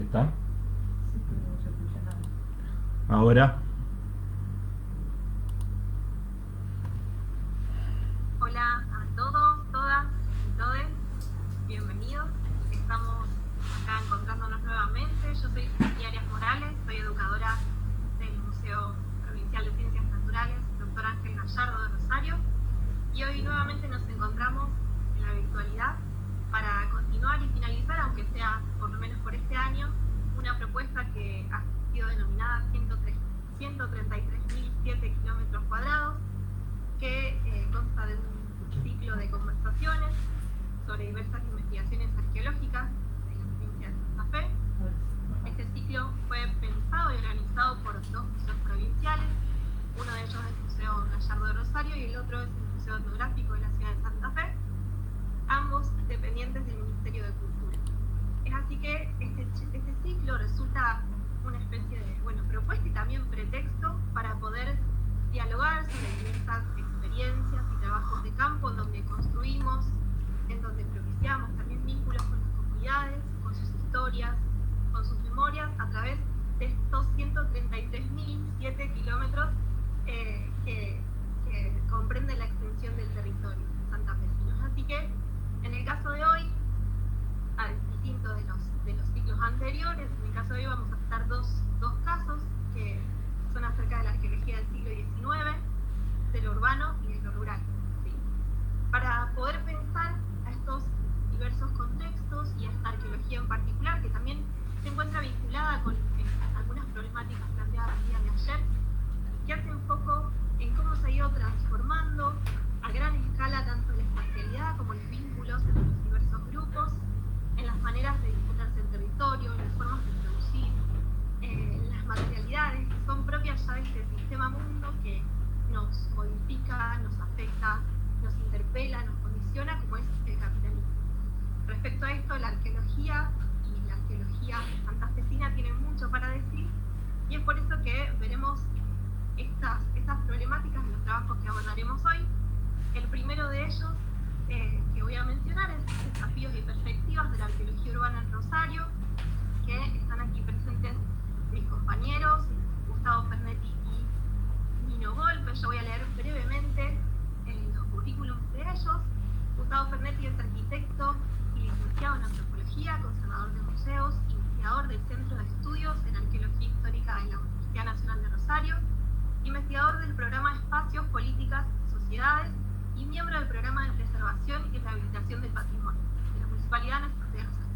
está. Ahora. Hola a todos, todas y todes, bienvenidos. Estamos acá encontrándonos nuevamente. Yo soy Cecilia Arias Morales, soy educadora del Museo Provincial de Ciencias Naturales, Dr. Ángel Gallardo de Rosario, y hoy nuevamente nos encontramos en la virtualidad para continuar y finalizar, aunque sea por lo menos por este año, una propuesta que ha sido denominada 133.007 kilómetros cuadrados, que consta de un ciclo de conversaciones sobre diversas investigaciones arqueológicas de la provincia de Santa Fe. Este ciclo fue pensado y organizado por dos museos provinciales. Uno de ellos es el Museo Gallardo de Rosario y el otro es el Museo Etnográfico de la ciudad de Santa Fe, ambos dependientes del Ministerio de Cultura. Es así que este ciclo resulta una especie de propuesta y también pretexto para poder dialogar sobre diversas experiencias y trabajos de campo en donde construimos, en donde propiciamos también vínculos con las comunidades, con sus historias, con sus memorias, a través de estos 133.007 kilómetros que comprenden la extensión del territorio santafesino. Así que, en el caso de hoy, al distinto de los ciclos anteriores, en el caso de hoy vamos a tratar dos casos que son acerca de la arqueología del siglo XIX, de lo urbano y de lo rural, ¿sí? Para poder pensar a estos diversos contextos y a esta arqueología en particular, que también se encuentra vinculada con algunas problemáticas planteadas el día de ayer, que hacen foco en cómo se ha ido transformando a gran escala tanto la espacialidad como los vínculos entre los diversos grupos, en las maneras de disputarse el territorio, en las formas de producir, en las materialidades que son propias ya de este sistema mundo que nos modifica, nos afecta, nos interpela, nos condiciona, como es el capitalismo. Respecto a esto, la arqueología y la arqueología santafesina tienen mucho para decir, y es por eso que veremos estas problemáticas en los trabajos que abordaremos hoy. El primero de ellos que voy a mencionar es Desafíos y Perspectivas de la Arqueología Urbana en Rosario, que están aquí presentes mis compañeros, Gustavo Fernetti y Nino Volpe. Yo voy a leer brevemente los currículums de ellos. Gustavo Fernetti es arquitecto y licenciado en Antropología, conservador de museos, investigador del Centro de Estudios en Arqueología Histórica de la Universidad Nacional de Rosario, investigador del programa Espacios, Políticas y Sociedades y miembro del programa de Preservación y Rehabilitación del Patrimonio de la Municipalidad Nacional de Rosario.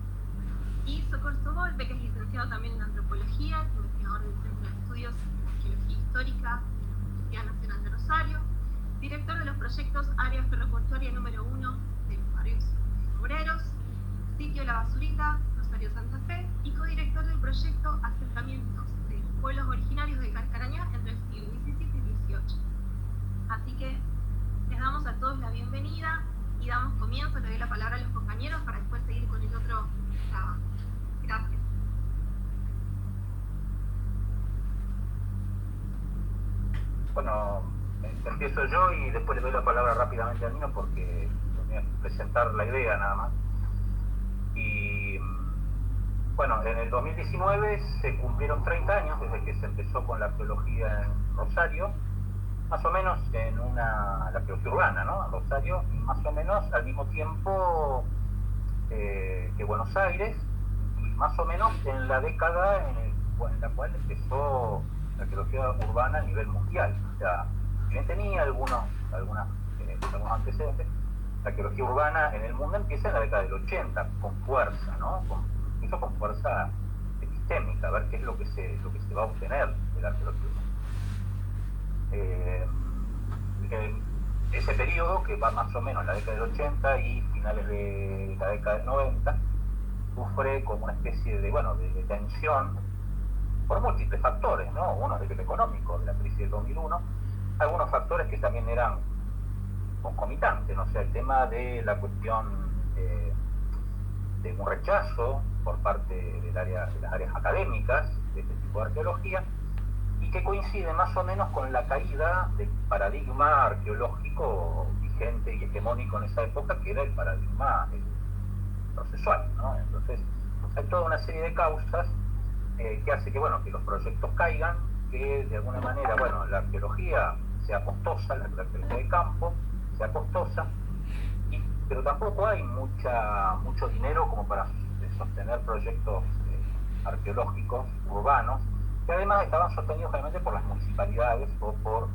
Y Socorro Volpe, que es licenciado también en Antropología, investigador del Centro de Estudios en Arqueología Histórica de la Universidad Nacional de Rosario, director de los proyectos Área Ferroportuaria número 1 de los barrios obreros, Sitio La Basurita, Rosario Santa Fe, y codirector del proyecto Asentamientos de los Pueblos Originarios de Carcarañá entre el siglo XVII y XVIII. Así que les damos a todos la bienvenida y damos comienzo. Le doy la palabra a los compañeros para después seguir con el otro trabajo. Gracias. Bueno, empiezo yo y después le doy la palabra rápidamente a Nino porque voy a presentar la idea nada más. Y bueno, en el 2019 se cumplieron 30 años desde que se empezó con la arqueología en Rosario, más o menos en la arqueología urbana, ¿no? En Rosario, y más o menos al mismo tiempo que Buenos Aires, y más o menos en la década en la cual empezó la arqueología urbana a nivel mundial. O sea, bien tenía algunos antecedentes, la arqueología urbana en el mundo empieza en la década del 80 con fuerza, ¿no? Incluso con fuerza epistémica, a ver qué es lo que se va a obtener de la arqueología urbana. Ese periodo, que va más o menos en la década del 80 y finales de la década del 90, sufre como una especie de tensión por múltiples factores, ¿no? Uno es el económico, de la crisis del 2001, algunos factores que también eran concomitantes, ¿no? O sea, el tema de la cuestión de un rechazo por parte de las áreas académicas de este tipo de arqueología, y que coincide más o menos con la caída del paradigma arqueológico vigente y hegemónico en esa época, que era el paradigma procesual, ¿no? Entonces, hay toda una serie de causas que hace que, bueno, que los proyectos caigan, que de alguna manera, bueno, la arqueología sea costosa, la arqueología de campo sea costosa, pero tampoco hay mucho dinero como para sostener proyectos arqueológicos urbanos, que además estaban sostenidos realmente por las municipalidades o por,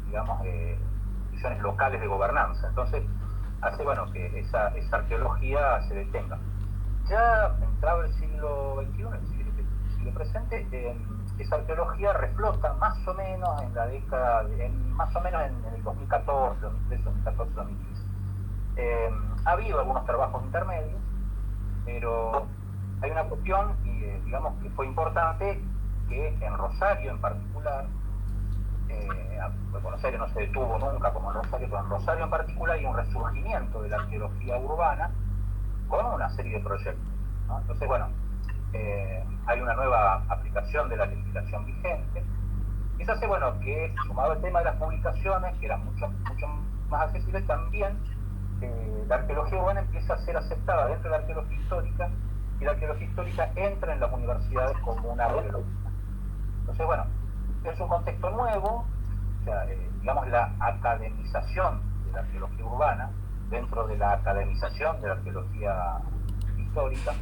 digamos, decisiones locales de gobernanza. Entonces, hace, bueno, que esa arqueología se detenga. Ya entrado el siglo XXI, el siglo presente, esa arqueología reflota más o menos en la década, más o menos en el 2014, 2013, 2014, 2015. Ha habido algunos trabajos intermedios, pero hay una cuestión, digamos, que fue importante, que en Rosario en particular, Buenos Aires no se detuvo nunca como en Rosario, pero en Rosario en particular hay un resurgimiento de la arqueología urbana con una serie de proyectos, ¿no? Entonces, bueno, hay una nueva aplicación de la legislación vigente, y eso hace, bueno, que sumado al tema de las publicaciones, que eran mucho más accesibles, también la arqueología urbana empieza a ser aceptada dentro de la arqueología histórica, y la arqueología histórica entra en las universidades como una arqueología. Entonces, bueno, es un contexto nuevo, o sea, digamos, la academización de la arqueología urbana dentro de la academización de la arqueología histórica.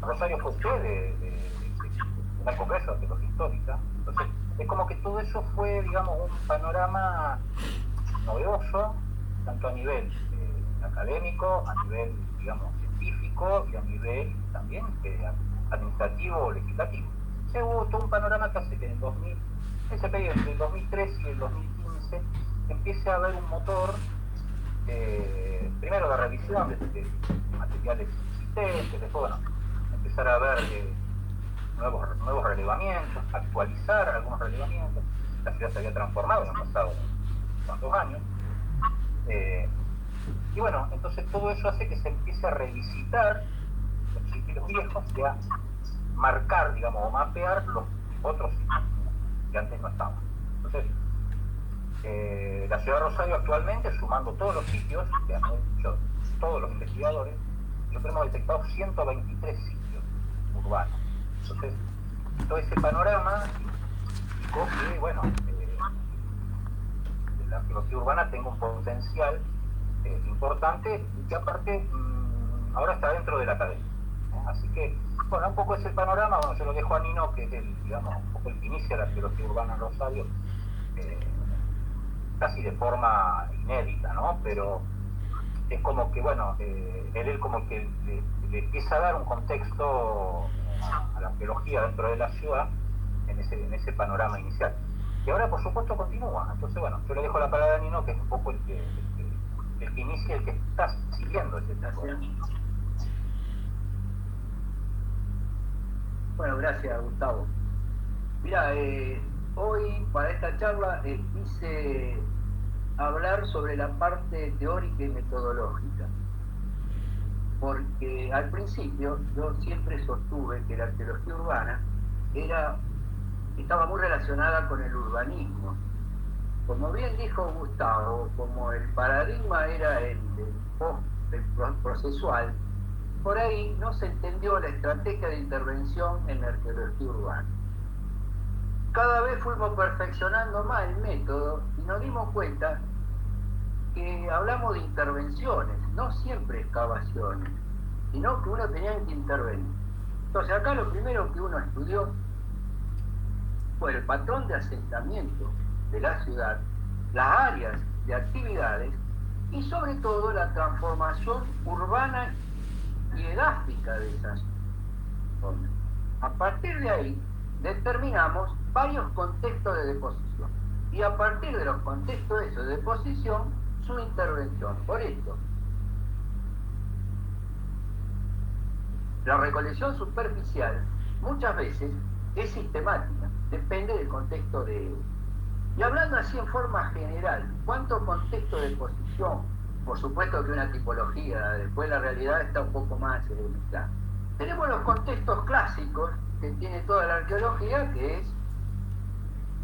Rosario fue usted de un congreso de arqueología histórica, entonces es como que todo eso fue, digamos, un panorama novedoso, tanto a nivel académico, a nivel, digamos, científico y a nivel también administrativo o legislativo. Se hubo todo un panorama que hace que en ese periodo entre el 2013 y el 2015 empiece a haber un motor, primero de revisión de materiales existentes, después, bueno, empezar a ver nuevos relevamientos, actualizar algunos relevamientos. La ciudad se había transformado en los pasados cuantos años. Y bueno, entonces todo eso hace que se empiece a revisitar los sitios viejos y a marcar, digamos, o mapear los otros sitios que antes no estaban. Entonces, la ciudad de Rosario actualmente, sumando todos los sitios que han hecho todos los investigadores, nosotros hemos detectado 123 sitios urbanos. Entonces, todo ese panorama indicó que, bueno, la arqueología urbana tenga un potencial importante y que aparte ahora está dentro de la academia. Así que, bueno, un poco es el panorama. Bueno, yo lo dejo a Nino, que es digamos, un poco el que inicia la arqueología urbana en Rosario, casi de forma inédita, ¿no? Pero es como que, bueno, él como que le empieza a dar un contexto a la arqueología dentro de la ciudad en ese panorama inicial. Y ahora, por supuesto, continúa. Entonces, bueno, yo le dejo la palabra a Nino, que es un poco el que inicia, el que está siguiendo ese panorama. Bueno, gracias, Gustavo. Mira, hoy para esta charla quise hablar sobre la parte teórica y metodológica, porque al principio yo siempre sostuve que la arqueología urbana estaba muy relacionada con el urbanismo. Como bien dijo Gustavo, como el paradigma era el procesual, por ahí no se entendió la estrategia de intervención en la arqueología urbana. Cada vez fuimos perfeccionando más el método y nos dimos cuenta que hablamos de intervenciones, no siempre excavaciones, sino que uno tenía que intervenir. Entonces acá lo primero que uno estudió fue el patrón de asentamiento de la ciudad, las áreas de actividades y sobre todo la transformación urbana y edáfica de esas zonas. A partir de ahí determinamos varios contextos de deposición y a partir de los contextos de deposición su intervención. Por esto, la recolección superficial muchas veces es sistemática, depende del contexto de... Y hablando así en forma general, ¿cuánto contexto de deposición? Por supuesto que una tipología, después la realidad está un poco más limitada. Tenemos los contextos clásicos que tiene toda la arqueología, que es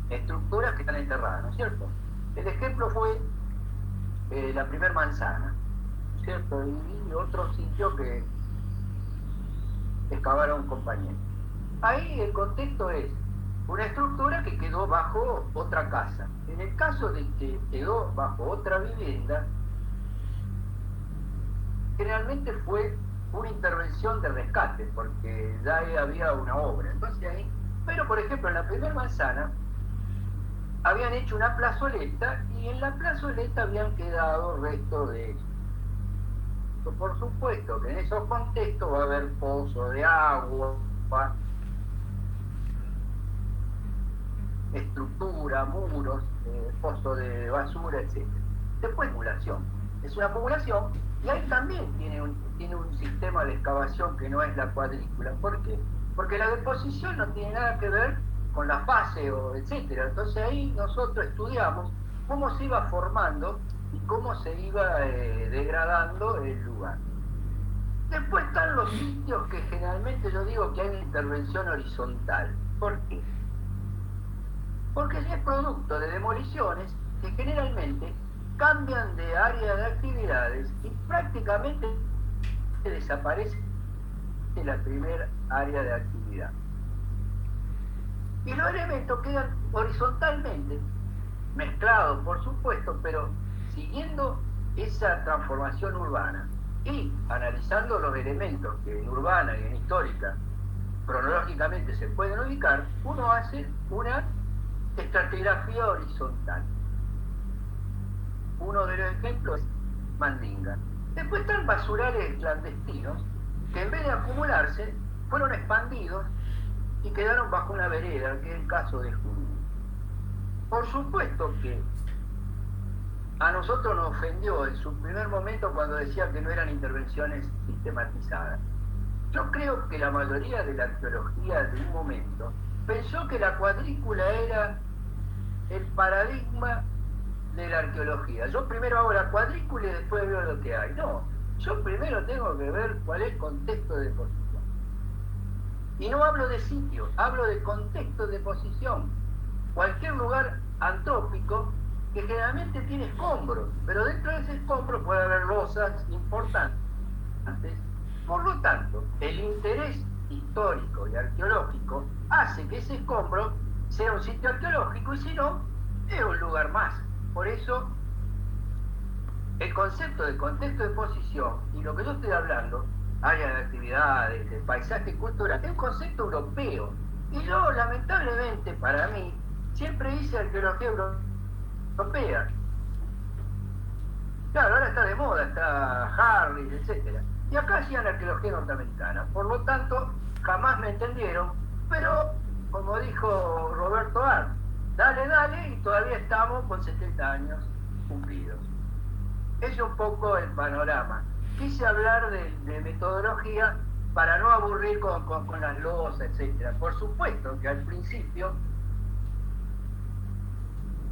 estructuras que están enterradas, ¿no es cierto? El ejemplo fue la primer manzana, ¿no es cierto? Y otro sitio que excavaron compañeros. ahí el contexto es una estructura que quedó bajo otra casa. En el caso de que quedó bajo otra vivienda, generalmente fue una intervención de rescate, porque ya ahí había una obra. Entonces ahí, pero por ejemplo en la primera manzana habían hecho una plazoleta y en la plazoleta habían quedado restos de eso. Por supuesto que en esos contextos va a haber pozo de agua, estructura, muros, pozo de basura, etc. Después acumulación. Es una acumulación y ahí también tiene un sistema de excavación que no es la cuadrícula. ¿Por qué? Porque la deposición no tiene nada que ver con la fase o etcétera. Entonces ahí nosotros estudiamos cómo se iba formando y cómo se iba degradando el lugar. Después están los sitios que generalmente yo digo que hay una intervención horizontal. ¿Por qué? Porque es producto de demoliciones que generalmente cambian de área de actividades y prácticamente desaparece la primera área de actividad. Y los elementos quedan horizontalmente mezclados, por supuesto, pero siguiendo esa transformación urbana y analizando los elementos que en urbana y en histórica cronológicamente se pueden ubicar, uno hace una estratigrafía horizontal. Uno de los ejemplos es Mandinga. Después están basurales clandestinos que en vez de acumularse fueron expandidos y quedaron bajo una vereda, que es el caso de Junín. Por supuesto que a nosotros nos ofendió en su primer momento cuando decía que no eran intervenciones sistematizadas. Yo creo que la mayoría de la arqueología de un momento pensó que la cuadrícula era el paradigma de la arqueología. Yo primero hago la cuadrícula y después veo lo que hay. No, yo primero tengo que ver cuál es el contexto de posición. Y no hablo de sitio, hablo de contexto de posición. Cualquier lugar antrópico que generalmente tiene escombros, pero dentro de ese escombro puede haber losas importantes. Por lo tanto, el interés histórico y arqueológico hace que ese escombro sea un sitio arqueológico y si no, es un lugar más. Por eso, el concepto de contexto de posición y lo que yo estoy hablando, área de actividades, de paisaje cultural, es un concepto europeo. Y yo, lamentablemente, para mí, siempre hice arqueología europea. Claro, ahora está de moda, está Harris, etc. Y acá hacían arqueología norteamericana. Por lo tanto, jamás me entendieron, pero, como dijo Roberto Art, dale, dale, y todavía estamos con 70 años cumplidos. Es un poco el panorama. Quise hablar de metodología para no aburrir con las losas, etc. Por supuesto que al principio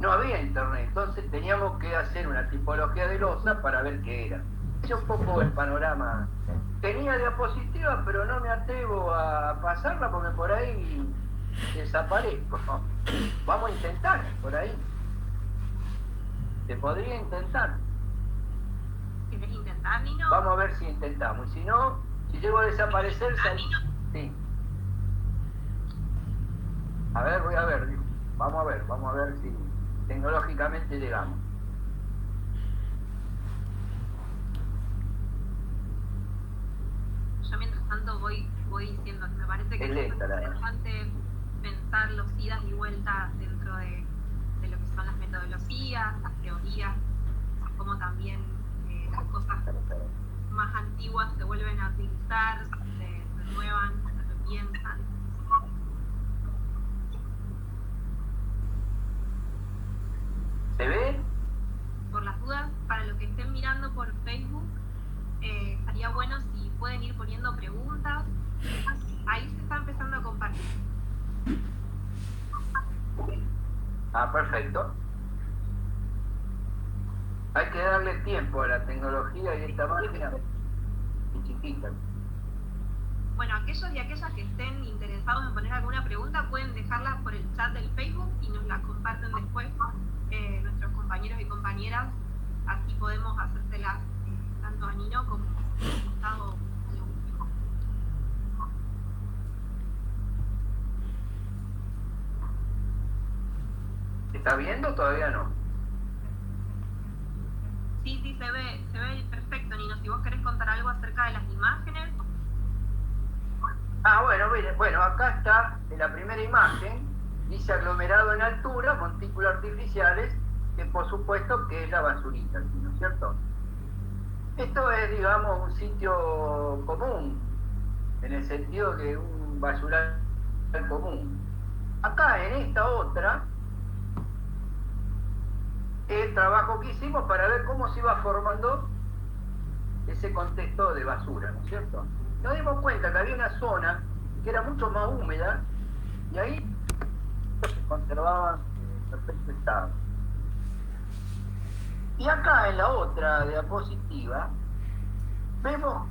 no había internet, entonces teníamos que hacer una tipología de losa para ver qué era. Es un poco el panorama. Tenía diapositivas, pero no me atrevo a pasarla porque por ahí desaparezco. Vamos a intentar por ahí. Se podría intentar. ¿Querés intentar, Nino? Vamos a ver si intentamos. Y si no, si llego a desaparecer, sí. A ver, voy a ver. Vamos a ver si tecnológicamente llegamos. Yo mientras tanto voy diciendo que me parece que es interesante pensar los idas y vueltas dentro de lo que son las metodologías, las teorías, como también las cosas más antiguas se vuelven a utilizar, se renuevan, se repiensan. ¿Se ve? Por las dudas, para los que estén mirando por Facebook, estaría bueno si pueden ir poniendo preguntas. Ahí se está empezando a compartir. Ah, perfecto. Hay que darle tiempo a la tecnología y esta máquina es chiquita. Bueno, aquellos y aquellas que estén interesados en poner alguna pregunta pueden dejarla por el chat del Facebook y nos la comparten después nuestros compañeros y compañeras. Así podemos hacérselas tanto a Nino como a Gustavo. está viendo? Todavía no. Sí, se ve perfecto, Nino. Si vos querés contar algo acerca de las imágenes. Bueno, miren, bueno, acá está en la primera imagen, dice aglomerado en altura, montículos artificiales, que por supuesto que es la basurita, ¿no es cierto? Esto es, digamos, un sitio común, en el sentido de un basural común. Acá en esta otra, el trabajo que hicimos para ver cómo se iba formando ese contexto de basura, ¿no es cierto? Nos dimos cuenta que había una zona que era mucho más húmeda y ahí se conservaban en perfecto estado. Y acá en la otra diapositiva vemos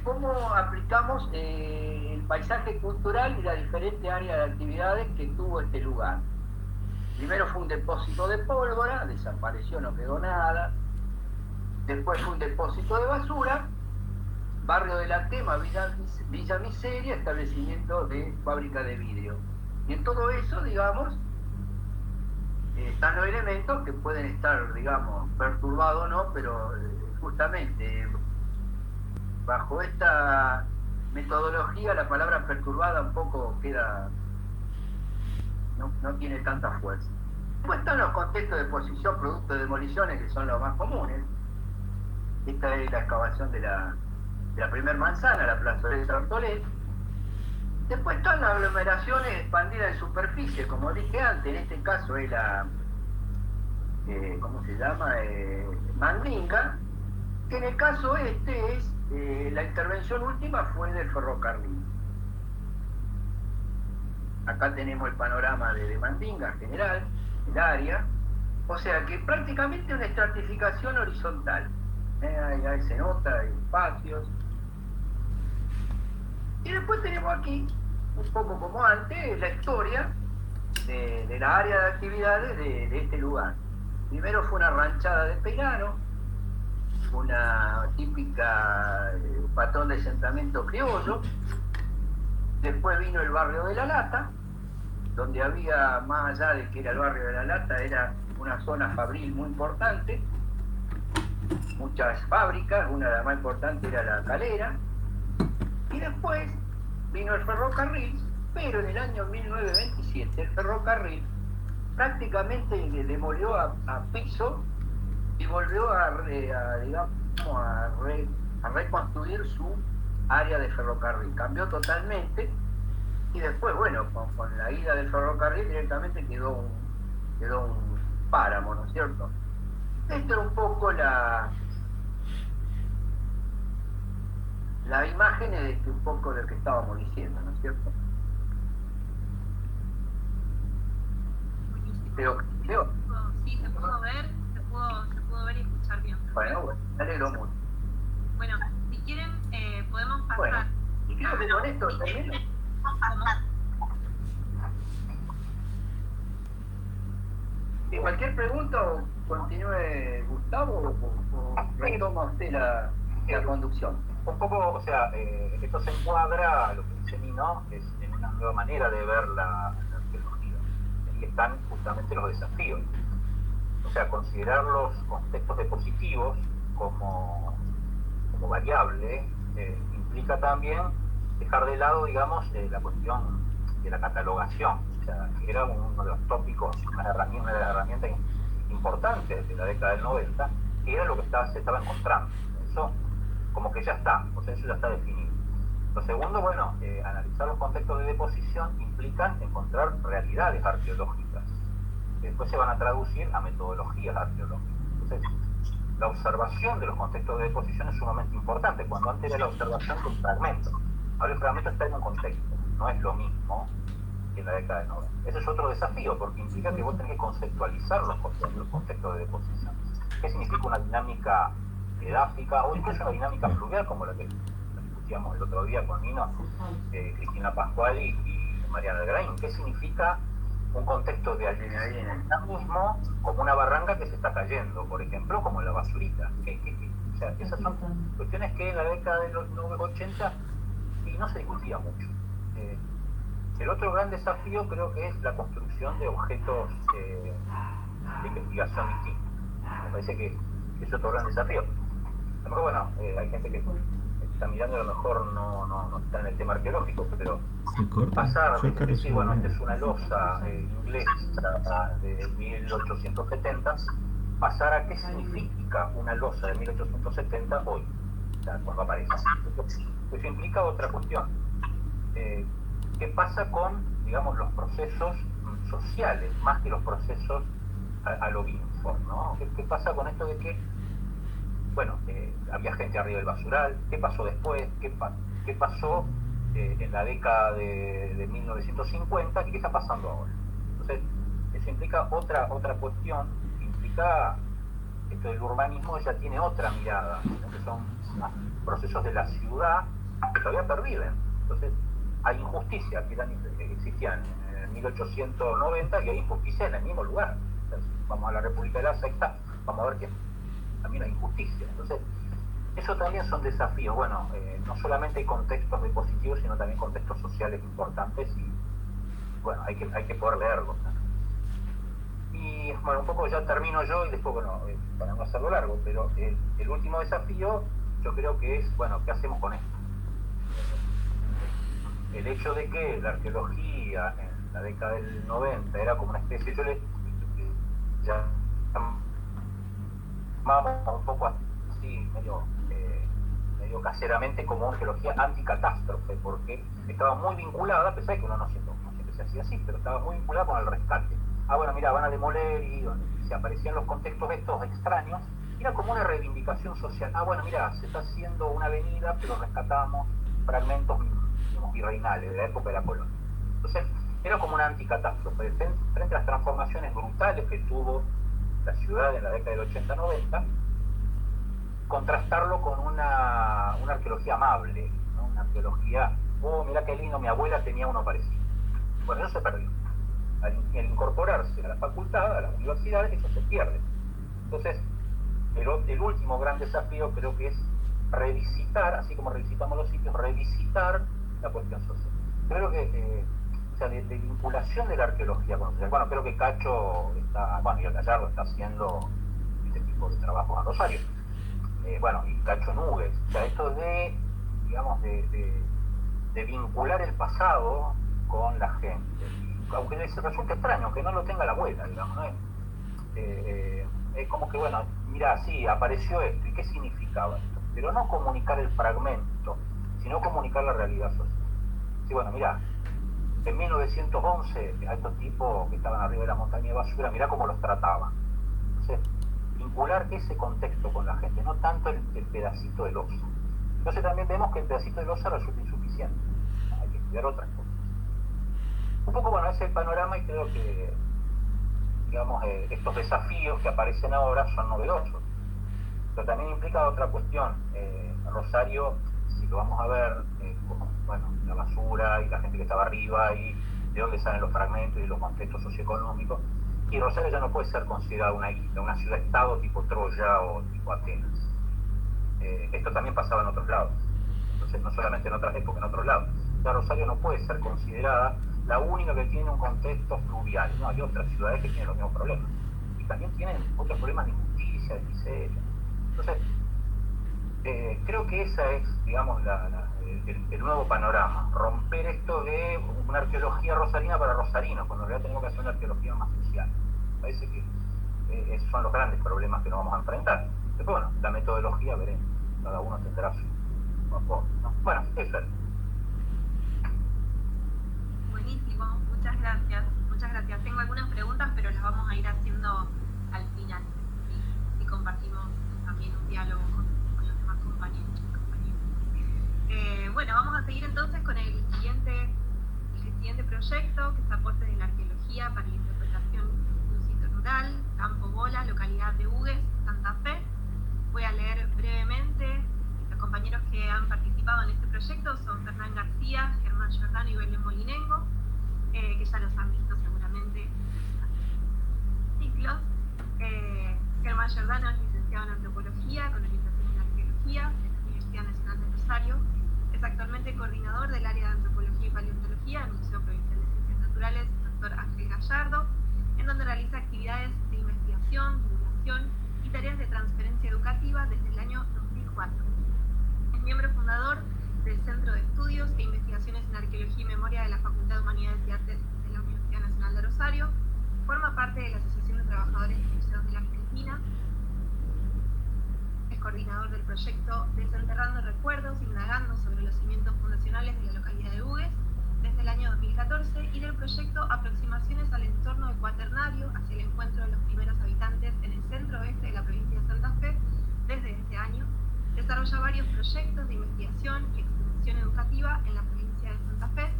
cómo aplicamos el paisaje cultural y la diferente área de actividades que tuvo este lugar. Primero fue un depósito de pólvora, desapareció, no quedó nada. Después fue un depósito de basura, barrio de la Tema, Villa Miseria, establecimiento de fábrica de vidrio. Y en todo eso, digamos, están los elementos que pueden estar, digamos, perturbados o no, pero justamente bajo esta metodología la palabra perturbada un poco queda, no tiene tanta fuerza. Después están los contextos de posición producto de demoliciones, que son los más comunes. Esta es la excavación de la primer manzana, la plazoleta Artolet. Después están las aglomeraciones expandidas en superficie, como dije antes, en este caso es la, ¿cómo se llama? Mandinga, que en el caso este es, la intervención última fue del ferrocarril. Acá tenemos el panorama de Mandinga en general, el área, o sea que prácticamente una estratificación horizontal. Ahí se nota, hay espacios. Y después tenemos aquí, un poco como antes, la historia de la área de actividades de este lugar. Primero fue una ranchada de Peirano, una típica patrón de asentamiento criollo. Después vino el barrio de La Lata, donde había, más allá de que era el barrio de La Lata, era una zona fabril muy importante, muchas fábricas, una de las más importantes era La Calera. Y después vino el ferrocarril, pero en el año 1927 el ferrocarril prácticamente demolió a piso y volvió a reconstruir su área de ferrocarril. Cambió totalmente y después, bueno, con la ida del ferrocarril directamente quedó un páramo, ¿no es cierto? Esto era un poco las imágenes de un poco de lo que estábamos diciendo, ¿no es cierto? Sí, se pudo ver y escuchar bien. Bueno, me alegro mucho. Bueno, si quieren, podemos pasar. Bueno, y creo que con esto termino. Si cualquier pregunta, continúe Gustavo o retoma usted la conducción. Un poco, o sea, esto se encuadra a lo que dice Nino, es en una nueva manera de ver la arqueología. Ahí están justamente los desafíos. O sea, considerar los contextos depositivos como variable implica también dejar de lado, digamos, la cuestión de la catalogación. O sea, que era uno de los tópicos, una de las herramientas importantes de la década del 90, que era lo que se estaba encontrando. Eso como que ya está, o sea, eso ya está definido. Lo segundo, bueno, analizar los contextos de deposición implican encontrar realidades arqueológicas, que después se van a traducir a metodologías arqueológicas. Entonces, la observación de los contextos de deposición es sumamente importante, cuando antes era la observación de un fragmento. Ahora el fragmento está en un contexto, no es lo mismo que en la década del 90. Ese es otro desafío, porque implica que vos tenés que conceptualizar los contextos de deposición. ¿Qué significa una dinámica edáfica o incluso una dinámica fluvial como la que discutíamos el otro día con Nino, Cristina Pascuali y Mariana Algraín? ¿Qué significa un contexto de mismo como una barranca que se está cayendo, por ejemplo, como la basurita? O sea, esas son cuestiones que en la década de los 80 y no se discutía mucho. El otro gran desafío creo que es la construcción de objetos de investigación distintos. Me parece que es otro gran desafío. A lo mejor, bueno, hay gente que está mirando, a lo mejor no está en el tema arqueológico, pero pasar de decir, bueno, esta es una losa inglesa de 1870, pasar a qué significa una losa de 1870 hoy, o sea, cuando aparece. Eso implica otra cuestión. ¿Qué pasa con, digamos, los procesos sociales, más que los procesos a lo Binford, ¿no? ¿Qué pasa con esto de que, bueno, había gente arriba del basural? ¿Qué pasó después? ¿Qué pasó en la década de 1950 y qué está pasando ahora? Entonces, eso implica otra cuestión, implica esto del urbanismo ya tiene otra mirada, ¿no? Que son procesos de la ciudad que todavía perviven. Entonces, hay injusticia que existían en 1890 y hay injusticia en el mismo lugar. Entonces, vamos a la República de la Sexta, vamos a ver que también hay injusticia. Entonces, eso también son desafíos. Bueno, no solamente hay contextos de positivos, sino también contextos sociales importantes y, bueno, hay que poder leerlos, ¿no? Y, bueno, un poco ya termino yo y después, bueno, para no hacerlo largo, pero el último desafío yo creo que es, bueno, ¿qué hacemos con esto? El hecho de que la arqueología en la década del 90 era como una especie, yo le llamaba un poco así, medio caseramente, como una arqueología anticatástrofe, porque estaba muy vinculada, a pesar de que uno no siempre se hacía así, pero estaba muy vinculada con el rescate. Bueno, mira, van a demoler y se aparecían los contextos estos extraños, era como una reivindicación social. Bueno, mira, se está haciendo una avenida, pero rescatamos fragmentos virreinales de la época de la colonia. Entonces, era como una anticatástrofe. Frente a las transformaciones brutales que tuvo la ciudad en la década del 80-90, contrastarlo con una arqueología amable, ¿no? Una arqueología, mira qué lindo, mi abuela tenía uno parecido. Bueno, eso se perdió. Al incorporarse a la facultad, a las universidades, eso se pierde. Entonces, el último gran desafío creo que es revisitar, así como revisitamos los sitios, revisitar la cuestión social. Creo que, o sea, de vinculación de la arqueología con social. Bueno, creo que Cacho está, bueno, y el Gallardo está haciendo este tipo de trabajos en Rosario. Bueno, y Cacho Núñez. O sea, esto de, digamos, de vincular el pasado con la gente. Y, aunque les resulte extraño, que no lo tenga la abuela, digamos, ¿no? Es como que, bueno, mira, sí, apareció esto, ¿y qué significaba esto? Pero no comunicar el fragmento, sino comunicar la realidad social. Sí, bueno, mira, en 1911 a estos tipos que estaban arriba de la montaña de basura, mira cómo los trataban. Entonces, vincular ese contexto con la gente, no tanto el pedacito de losa. Entonces también vemos que el pedacito de losa resulta insuficiente. Hay que estudiar otras cosas. Un poco, bueno, ese es el panorama y creo que, digamos, estos desafíos que aparecen ahora son novedosos. Pero también implica otra cuestión. Rosario, si lo vamos a ver, como, bueno, la basura y la gente que estaba arriba y de dónde salen los fragmentos y los contextos socioeconómicos, y Rosario ya no puede ser considerada una isla, una ciudad-estado tipo Troya o tipo Atenas. Esto también pasaba en otros lados. Entonces, no solamente en otras épocas, en otros lados. Ya Rosario no puede ser considerada la única que tiene un contexto fluvial. No, hay otras ciudades que tienen los mismos problemas. Y también tienen otros problemas de injusticia, de miseria. Entonces, creo que esa es, digamos, el nuevo panorama. Romper esto de una arqueología rosarina para rosarinos, cuando en realidad tenemos que hacer una arqueología más social. Parece que esos son los grandes problemas que nos vamos a enfrentar. Después, bueno, la metodología veremos. Cada uno tendrá su aporte, ¿no? Bueno, eso es. Buenísimo, muchas gracias. Muchas gracias. Tengo algunas preguntas, pero las vamos a ir haciendo al final. Y compartimos también un diálogo con los demás compañeros. Bueno, vamos a seguir entonces con el siguiente proyecto, que es Aportes de la Arqueología para la Interpretación de un Sitio Rural, Campo Bola, localidad de Hugues, Santa Fe. Voy a leer brevemente. Los compañeros que han participado en este proyecto son Gallardo, en donde realiza actividades de investigación, divulgación y tareas de transferencia educativa desde el año 2004. Es miembro fundador del Centro de Estudios e Investigaciones en Arqueología y Memoria de la Facultad de Humanidades y Artes de la Universidad Nacional de Rosario, forma parte de la Asociación de Trabajadores de Museos de la Argentina, es coordinador del proyecto Desenterrando Recuerdos, indagando sobre los cimientos fundacionales de la localidad de Hugues desde el año 2014 y del proyecto Aproximaciones al entorno del Cuaternario hacia el encuentro de los primeros habitantes en el centro-oeste de la provincia de Santa Fe desde este año. Desarrolla varios proyectos de investigación y extensión educativa en la provincia de Santa Fe.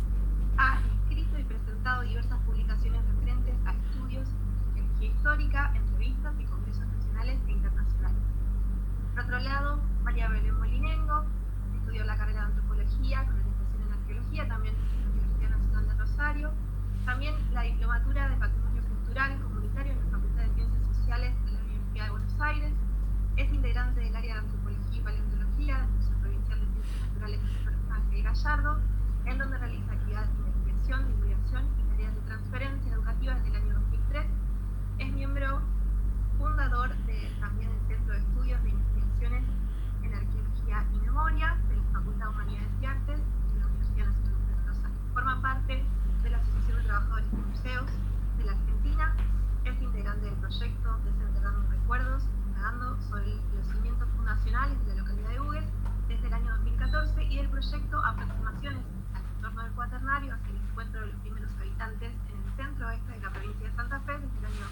Ha escrito y presentado diversas publicaciones referentes a estudios de arqueología histórica, entrevistas y congresos nacionales e internacionales. Por otro lado, María Belén Molinengo estudió la carrera de antropología con orientación en arqueología, también en la Universidad Nacional de Rosario, también la diplomatura de Patrimonio Cultural Comunitario en la Facultad de Ciencias Sociales de la Universidad de Buenos Aires, es integrante del área de antropología y paleontología del Museo Provincial de Ciencias Naturales Ángel Gallardo, en donde realiza actividades de investigación, divulgación y tareas de transferencia educativa desde el año 2003. Es miembro fundador también del Centro de Estudios de Investigaciones en Arqueología y Memoria de la Facultad de Humanidades y Artes de la Universidad Nacional de Rosario. Forma parte de la Asociación de Trabajadores de Museos de la Argentina. Es integrante del proyecto Desenterrando Recuerdos, indagando sobre los cimientos fundacionales de la localidad de Hugues desde el año 2014 y del proyecto Aproximaciones al entorno del Cuaternario hacia el encuentro de los primeros habitantes en el centro-oeste de la provincia de Santa Fe desde el año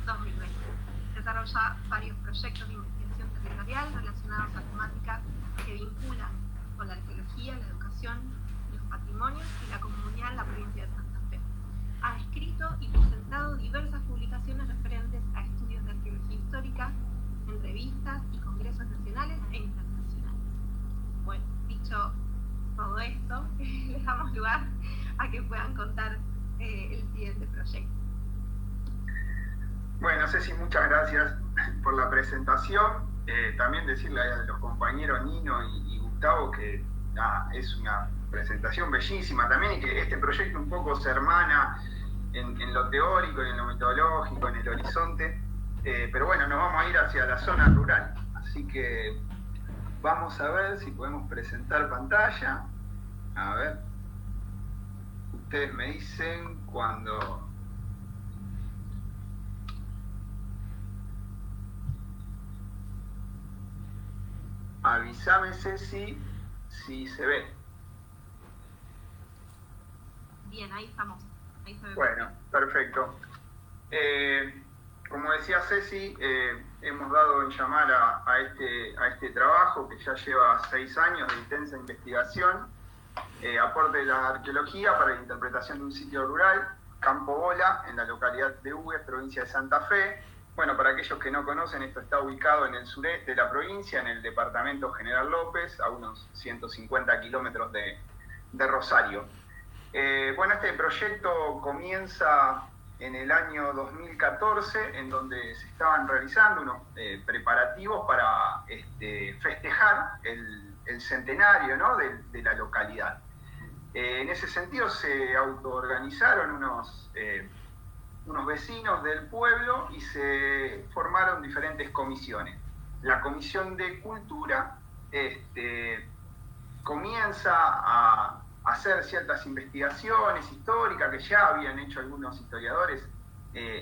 2020. Desarrolla varios proyectos de investigación territorial relacionados a temáticas que vinculan con la arqueología, la educación, los patrimonios y la comunidad en la provincia de Santa Fe. Ha escrito y presentado diversas publicaciones referentes a estudios de arqueología histórica, entrevistas y congresos nacionales e internacionales. Bueno, dicho todo esto, les damos lugar a que puedan contar el siguiente proyecto. Bueno, Ceci, muchas gracias por la presentación. También decirle a los compañeros Nino y Gustavo que es una presentación bellísima también y que este proyecto un poco se hermana en lo teórico, en lo metodológico, en el horizonte. Pero bueno, nos vamos a ir hacia la zona rural. Así que vamos a ver si podemos presentar pantalla. A ver. Ustedes me dicen cuando... Avísame, Ceci, si se ve. Bien, ahí estamos. Ahí se ve. Bueno, perfecto. Como decía Ceci, hemos dado en llamar a este trabajo que ya lleva 6 años de intensa investigación, aporte de la arqueología para la interpretación de un sitio rural, Campo Bola, en la localidad de Hugues, provincia de Santa Fe. Bueno, para aquellos que no conocen, esto está ubicado en el sureste de la provincia, en el departamento General López, a unos 150 kilómetros de Rosario. Bueno, este proyecto comienza en el año 2014, en donde se estaban realizando unos preparativos para festejar el centenario, ¿no?, de la localidad. En ese sentido se autoorganizaron unos vecinos del pueblo y se formaron diferentes comisiones. La Comisión de Cultura comienza a hacer ciertas investigaciones históricas que ya habían hecho algunos historiadores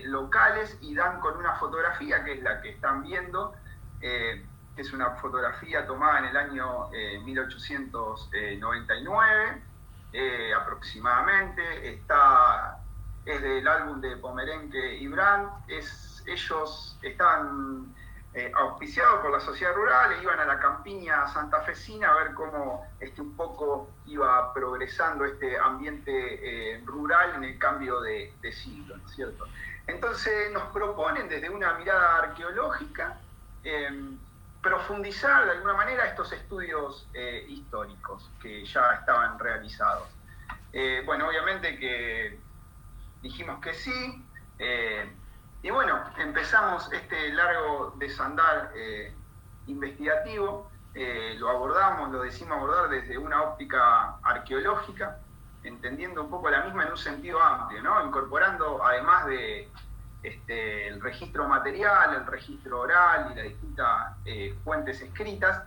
locales y dan con una fotografía que es la que están viendo, que es una fotografía tomada en el año 1899 aproximadamente. Es del álbum de Pomerenke y Brandt. Ellos estaban auspiciados por la sociedad rural e iban a la campiña santafesina a ver cómo un poco iba progresando este ambiente rural en el cambio de siglo, ¿no es cierto? Entonces nos proponen desde una mirada arqueológica profundizar de alguna manera estos estudios históricos que ya estaban realizados. Bueno, obviamente que dijimos que sí, y bueno, empezamos este largo desandar investigativo. Lo decimos abordar desde una óptica arqueológica, entendiendo un poco la misma en un sentido amplio, ¿no? Incorporando, además de el registro material, el registro oral y las distintas fuentes escritas,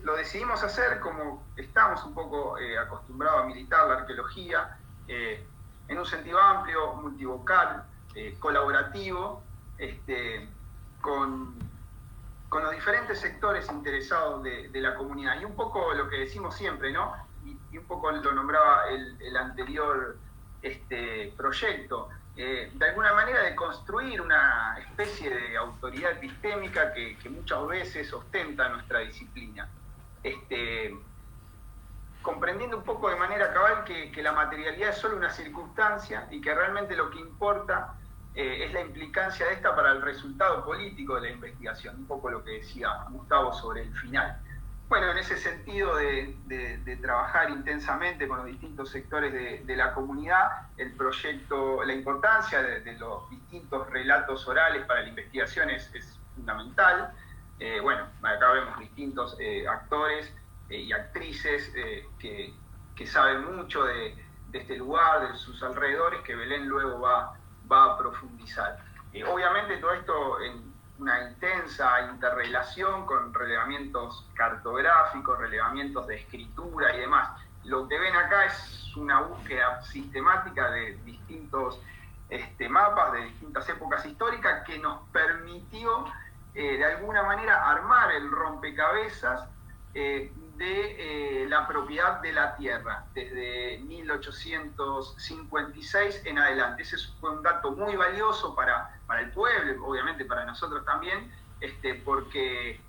lo decidimos hacer como estamos un poco acostumbrados a militar la arqueología, en un sentido amplio, multivocal, colaborativo, con los diferentes sectores interesados de la comunidad. Y un poco lo que decimos siempre, ¿no? Y un poco lo nombraba el anterior proyecto, de alguna manera de construir una especie de autoridad epistémica que muchas veces ostenta nuestra disciplina. Comprendiendo un poco de manera cabal que la materialidad es solo una circunstancia y que realmente lo que importa es la implicancia de esta para el resultado político de la investigación, un poco lo que decía Gustavo sobre el final. Bueno, en ese sentido de trabajar intensamente con los distintos sectores de la comunidad, el proyecto, la importancia de los distintos relatos orales para la investigación es fundamental. Bueno, acá vemos distintos actores y actrices que saben mucho de este lugar, de sus alrededores, que Belén luego va a profundizar. Obviamente todo esto en una intensa interrelación con relevamientos cartográficos, relevamientos de escritura y demás. Lo que ven acá es una búsqueda sistemática de distintos mapas de distintas épocas históricas que nos permitió de alguna manera armar el rompecabezas de la propiedad de la tierra desde 1856 en adelante. Ese fue un dato muy valioso para el pueblo, obviamente para nosotros también, porque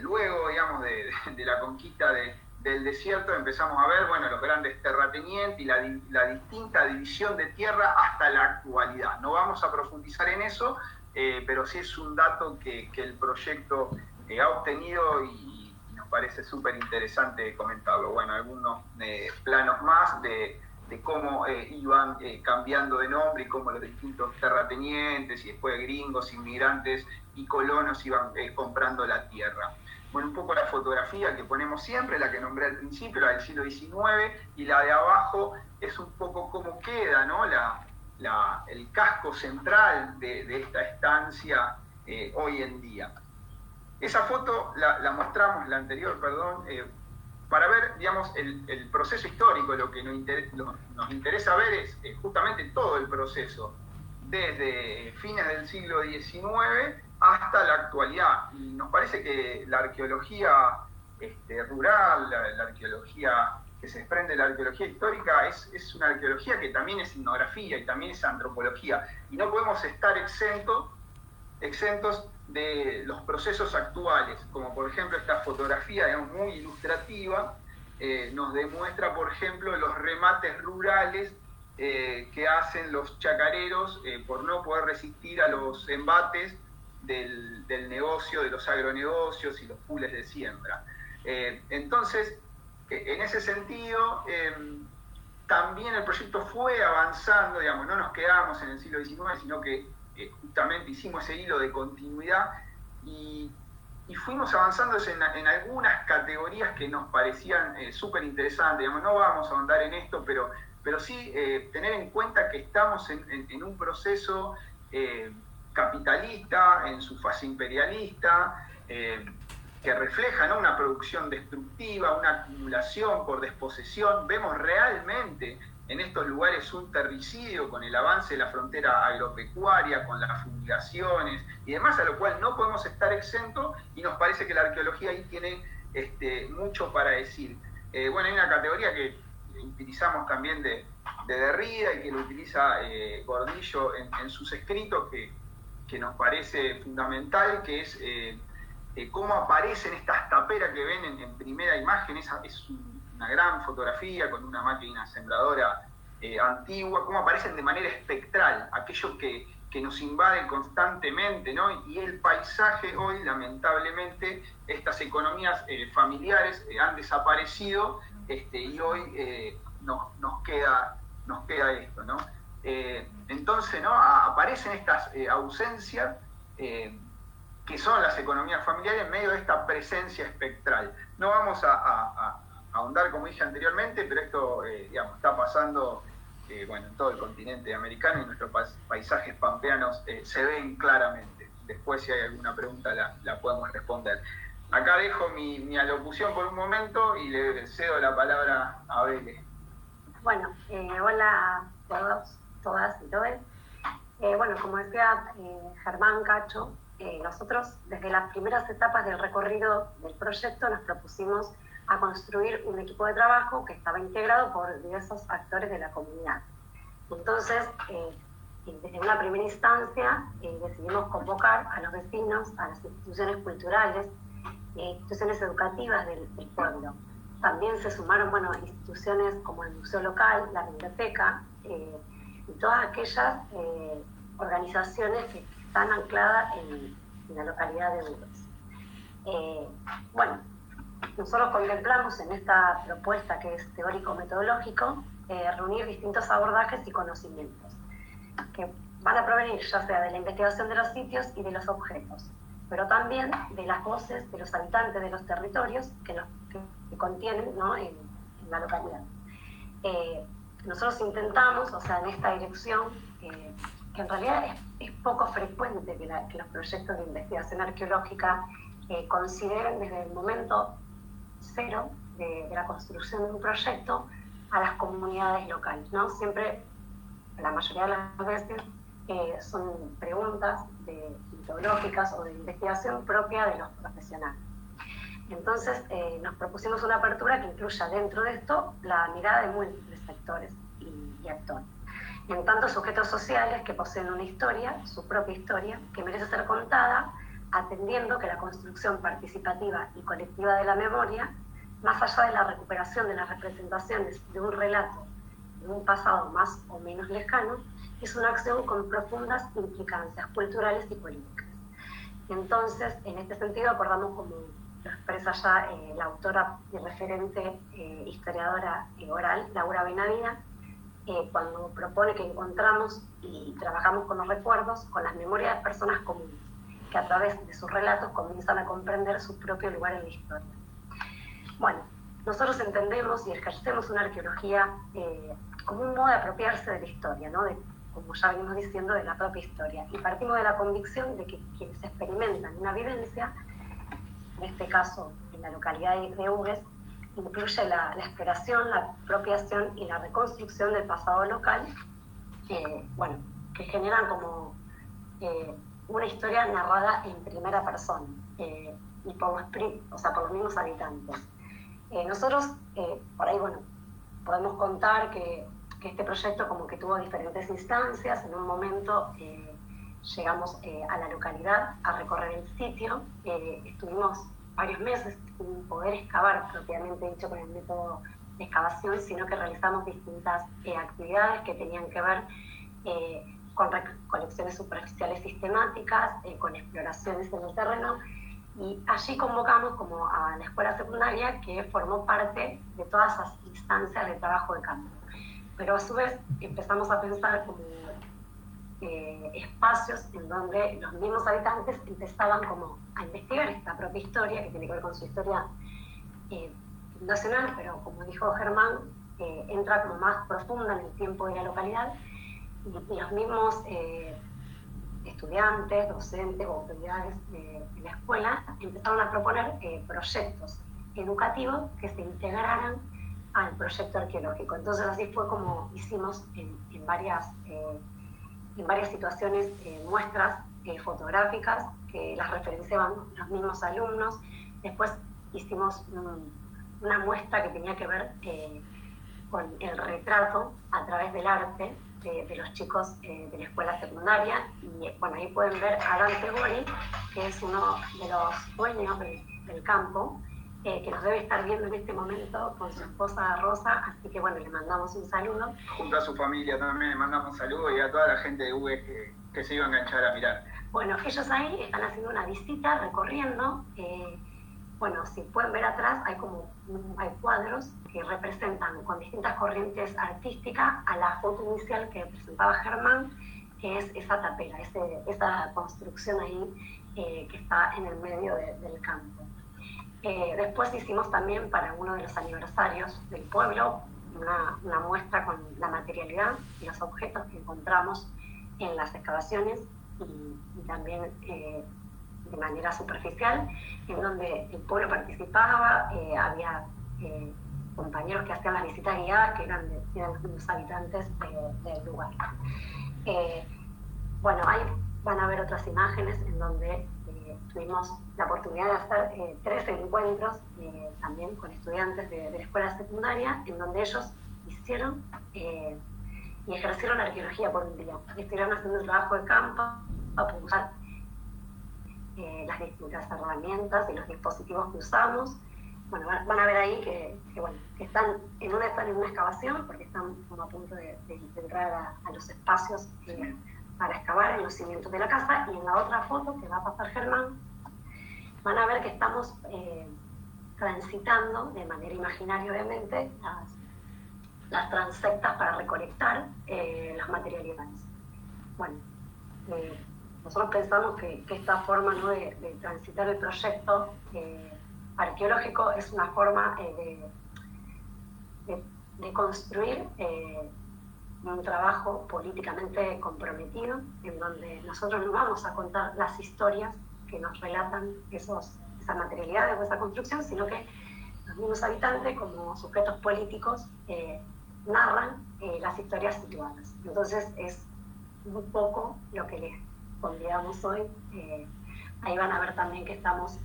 luego, digamos, de la conquista del desierto empezamos a ver, bueno, los grandes terratenientes y la distinta división de tierra hasta la actualidad. No vamos a profundizar en eso, pero sí es un dato que el proyecto ha obtenido y parece súper interesante comentarlo. Bueno, algunos planos más de cómo iban cambiando de nombre y cómo los distintos terratenientes y después gringos, inmigrantes y colonos iban comprando la tierra. Bueno, un poco la fotografía que ponemos siempre, la que nombré al principio, la del siglo XIX, y la de abajo es un poco cómo queda, ¿no? El casco central de esta estancia hoy en día. Esa foto la mostramos, la anterior, perdón, para ver, digamos, el proceso histórico. Lo que nos interesa ver es justamente todo el proceso, desde fines del siglo XIX hasta la actualidad. Y nos parece que la arqueología rural, la arqueología que se desprende de la arqueología histórica, es una arqueología que también es etnografía y también es antropología. Y no podemos estar exentos de los procesos actuales, como por ejemplo esta fotografía, digamos, muy ilustrativa, nos demuestra, por ejemplo, los remates rurales que hacen los chacareros por no poder resistir a los embates del negocio, de los agronegocios y los pools de siembra. Entonces, en ese sentido, también el proyecto fue avanzando, digamos, no nos quedamos en el siglo XIX, sino que justamente hicimos ese hilo de continuidad y fuimos avanzando en algunas categorías que nos parecían súper interesantes. Digamos, no vamos a ahondar en esto, pero sí tener en cuenta que estamos en un proceso capitalista, en su fase imperialista, que refleja, ¿no?, una producción destructiva, una acumulación por desposesión. Vemos realmente en estos lugares un terricidio con el avance de la frontera agropecuaria, con las fumigaciones y demás, a lo cual no podemos estar exentos, y nos parece que la arqueología ahí tiene mucho para decir. Bueno, hay una categoría que utilizamos también de Derrida y que lo utiliza Gordillo en sus escritos, que nos parece fundamental, que es cómo aparecen estas taperas que ven en primera imagen. Es una gran fotografía con una máquina sembradora antigua, cómo aparecen de manera espectral, aquello que nos invade constantemente, ¿no? Y el paisaje hoy, lamentablemente, estas economías familiares han desaparecido, y hoy nos queda esto, ¿no? Entonces, ¿no?, aparecen estas ausencias que son las economías familiares en medio de esta presencia espectral. No vamos a ahondar, como dije anteriormente, pero esto digamos, está pasando en todo el continente americano y nuestros paisajes pampeanos se ven claramente. Después, si hay alguna pregunta, la podemos responder. Acá dejo mi alocución por un momento y le cedo la palabra a Bele. Bueno, hola a todos, todas y todos. Bueno, como decía Germán Cacho, nosotros desde las primeras etapas del recorrido del proyecto nos propusimos a construir un equipo de trabajo que estaba integrado por diversos actores de la comunidad. Entonces, desde una primera instancia decidimos convocar a los vecinos, a las instituciones culturales, instituciones educativas del pueblo. También se sumaron instituciones como el museo local, la biblioteca y todas aquellas organizaciones que están ancladas en la localidad de Uves. Nosotros contemplamos en esta propuesta que es teórico-metodológico reunir distintos abordajes y conocimientos que van a provenir ya sea de la investigación de los sitios y de los objetos, pero también de las voces de los habitantes de los territorios que contienen, ¿no?, en la localidad. Nosotros intentamos, en esta dirección, que en realidad es poco frecuente que los proyectos de investigación arqueológica consideren desde el momento cero de la construcción de un proyecto a las comunidades locales, ¿no? Siempre, la mayoría de las veces, son preguntas metodológicas o de investigación propia de los profesionales. Entonces, nos propusimos una apertura que incluya dentro de esto la mirada de múltiples sectores y actores. En tanto, sujetos sociales que poseen una historia, su propia historia, que merece ser contada, atendiendo que la construcción participativa y colectiva de la memoria, más allá de la recuperación de las representaciones de un relato de un pasado más o menos lejano, es una acción con profundas implicancias culturales y políticas. Entonces, en este sentido, acordamos, como lo expresa ya la autora y referente historiadora oral, Laura Benavida, cuando propone que encontramos y trabajamos con los recuerdos, con las memorias de personas comunes, que a través de sus relatos comienzan a comprender su propio lugar en la historia. Bueno, nosotros entendemos y ejercemos una arqueología como un modo de apropiarse de la historia, ¿no?, como ya venimos diciendo, de la propia historia. Y partimos de la convicción de que quienes experimentan una vivencia, en este caso en la localidad de Uves, incluye la exploración, la apropiación y la reconstrucción del pasado local, que generan como una historia narrada en primera persona y por los mismos habitantes. Nosotros, por ahí, podemos contar que este proyecto como que tuvo diferentes instancias. En un momento llegamos a la localidad a recorrer el sitio, estuvimos varios meses sin poder excavar propiamente dicho con el método de excavación, sino que realizamos distintas actividades que tenían que ver con recolecciones superficiales sistemáticas, con exploraciones en el terreno, y allí convocamos como a la escuela secundaria, que formó parte de todas esas instancias de trabajo de campo. Pero a su vez empezamos a pensar como espacios en donde los mismos habitantes empezaban como a investigar esta propia historia, que tiene que ver con su historia fundacional, pero como dijo Germán, entra como más profunda en el tiempo de la localidad, y los mismos estudiantes, docentes o autoridades de la escuela empezaron a proponer proyectos educativos que se integraran al proyecto arqueológico. Entonces así fue como hicimos en varias situaciones muestras fotográficas que las referenciaban los mismos alumnos. Después hicimos una muestra que tenía que ver con el retrato a través del arte de los chicos de la escuela secundaria, y ahí pueden ver a Dante Gori, que es uno de los dueños del campo, que nos debe estar viendo en este momento con su esposa Rosa, así que le mandamos un saludo. Junto a su familia también le mandamos saludos, y a toda la gente de Uves que se iba a enganchar a mirar. Ellos ahí están haciendo una visita, recorriendo. Si pueden ver atrás, hay cuadros que representan con distintas corrientes artísticas a la foto inicial que presentaba Germán, que es esa tapera, esa construcción ahí que está en el medio del campo. Después hicimos también para uno de los aniversarios del pueblo una muestra con la materialidad y los objetos que encontramos en las excavaciones y también de manera superficial, en donde el pueblo participaba, había compañeros que hacían las visitas guiadas que eran los habitantes del lugar. Bueno, ahí van a ver otras imágenes en donde tuvimos la oportunidad de hacer 3 encuentros también con estudiantes de la escuela secundaria, en donde ellos hicieron y ejercieron arqueología por un día. Estuvieron haciendo un trabajo de campo para usar las distintas herramientas y los dispositivos que usamos. Bueno, van a ver ahí que están en una excavación, porque están como a punto de entrar a los espacios para excavar en los cimientos de la casa, y en la otra foto que va a pasar Germán, van a ver que estamos transitando de manera imaginaria, obviamente, las transectas para recolectar las materialidades. Bueno, nosotros pensamos que esta forma, ¿no?, de transitar el proyecto arqueológico es una forma de construir un trabajo políticamente comprometido, en donde nosotros no vamos a contar las historias que nos relatan esas materialidades o esa construcción, sino que los mismos habitantes, como sujetos políticos, narran las historias situadas. Entonces es un poco lo que les convidamos hoy. Ahí van a ver también que estamos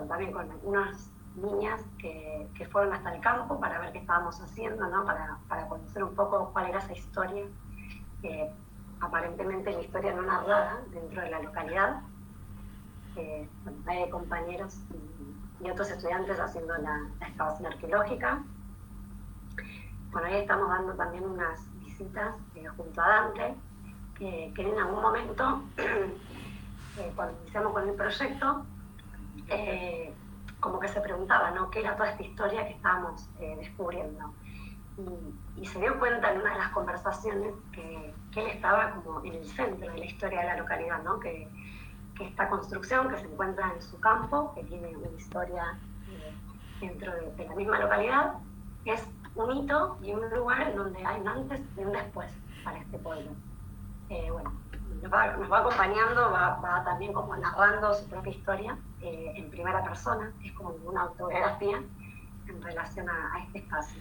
también con unas niñas que fueron hasta el campo para ver qué estábamos haciendo, ¿no? Para conocer un poco cuál era esa historia, aparentemente la historia no narrada dentro de la localidad. Hay compañeros y otros estudiantes haciendo la excavación arqueológica. Bueno, ahí estamos dando también unas visitas junto a Dante, que en algún momento, cuando iniciamos con el proyecto, como que se preguntaba, ¿no?, qué era toda esta historia que estábamos descubriendo. Y se dio cuenta en una de las conversaciones que él estaba como en el centro de la historia de la localidad, ¿no?, que esta construcción que se encuentra en su campo, que tiene una historia dentro de la misma localidad, es un hito y un lugar en donde hay un antes y un después para este pueblo. Bueno, nos va acompañando, va también como narrando su propia historia en primera persona, es como una autobiografía en relación a este espacio.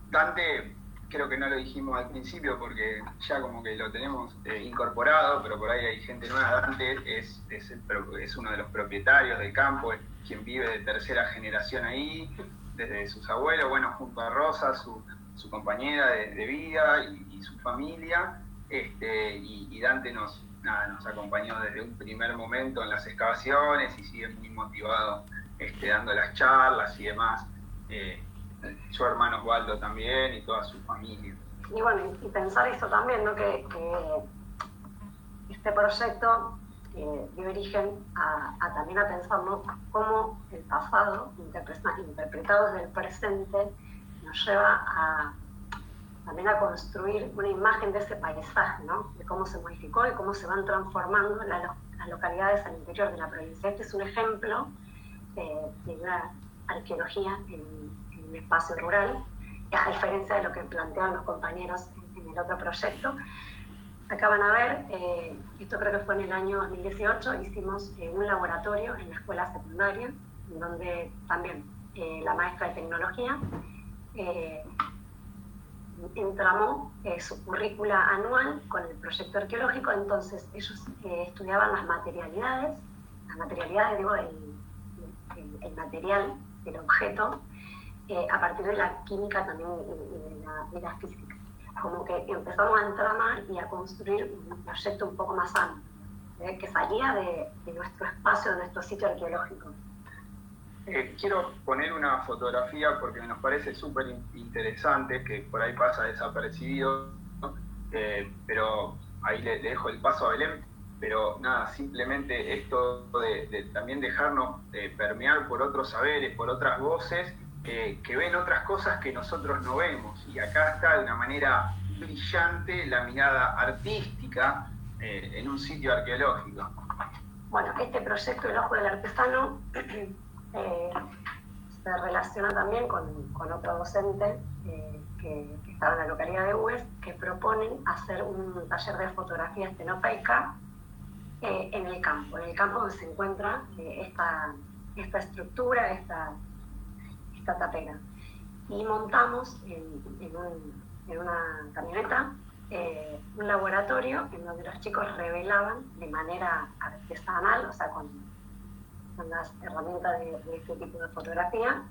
Dante, creo que no lo dijimos al principio porque ya como que lo tenemos incorporado, pero por ahí hay gente nueva. Dante es uno de los propietarios del campo, es quien vive de tercera generación ahí, desde sus abuelos, bueno, junto a Rosa, su compañera de vida y su familia. Y Dante nos acompañó desde un primer momento en las excavaciones y sigue muy motivado dando las charlas y demás. Su hermano Osvaldo también y toda su familia. Y bueno, y pensar eso también, ¿no?, que este proyecto dio origen también a pensar, ¿no?, cómo el pasado, interpretado desde el presente, nos lleva también a construir una imagen de ese paisaje, ¿no?, de cómo se modificó y cómo se van transformando las localidades al interior de la provincia. Este es un ejemplo de una arqueología en un espacio rural, a diferencia de lo que planteaban los compañeros en el otro proyecto. Acá van a ver, esto creo que fue en el año 2018, hicimos un laboratorio en la escuela secundaria, en donde también la maestra de tecnología entramó su currícula anual con el proyecto arqueológico. Entonces ellos estudiaban las materialidades, digo, el material del objeto, a partir de la química también y de la física. Como que empezamos a entramar y a construir un proyecto un poco más amplio, que salía de nuestro espacio, de nuestro sitio arqueológico. Quiero poner una fotografía porque nos parece súper interesante, que por ahí pasa desapercibido, ¿no? Pero ahí le dejo el paso a Belén. Pero nada, simplemente esto de también dejarnos permear por otros saberes, por otras voces, que ven otras cosas que nosotros no vemos. Y acá está de una manera brillante la mirada artística en un sitio arqueológico. bueno, este proyecto, El Ojo del Artesano, se relaciona también con otro docente que estaba en la localidad de Gües, que proponen hacer un taller de fotografía estenopeica en el campo donde se encuentra esta estructura, esta tapera. Y montamos en una camioneta un laboratorio en donde los chicos revelaban de manera artesanal, o sea, con las herramientas de este tipo de fotografía,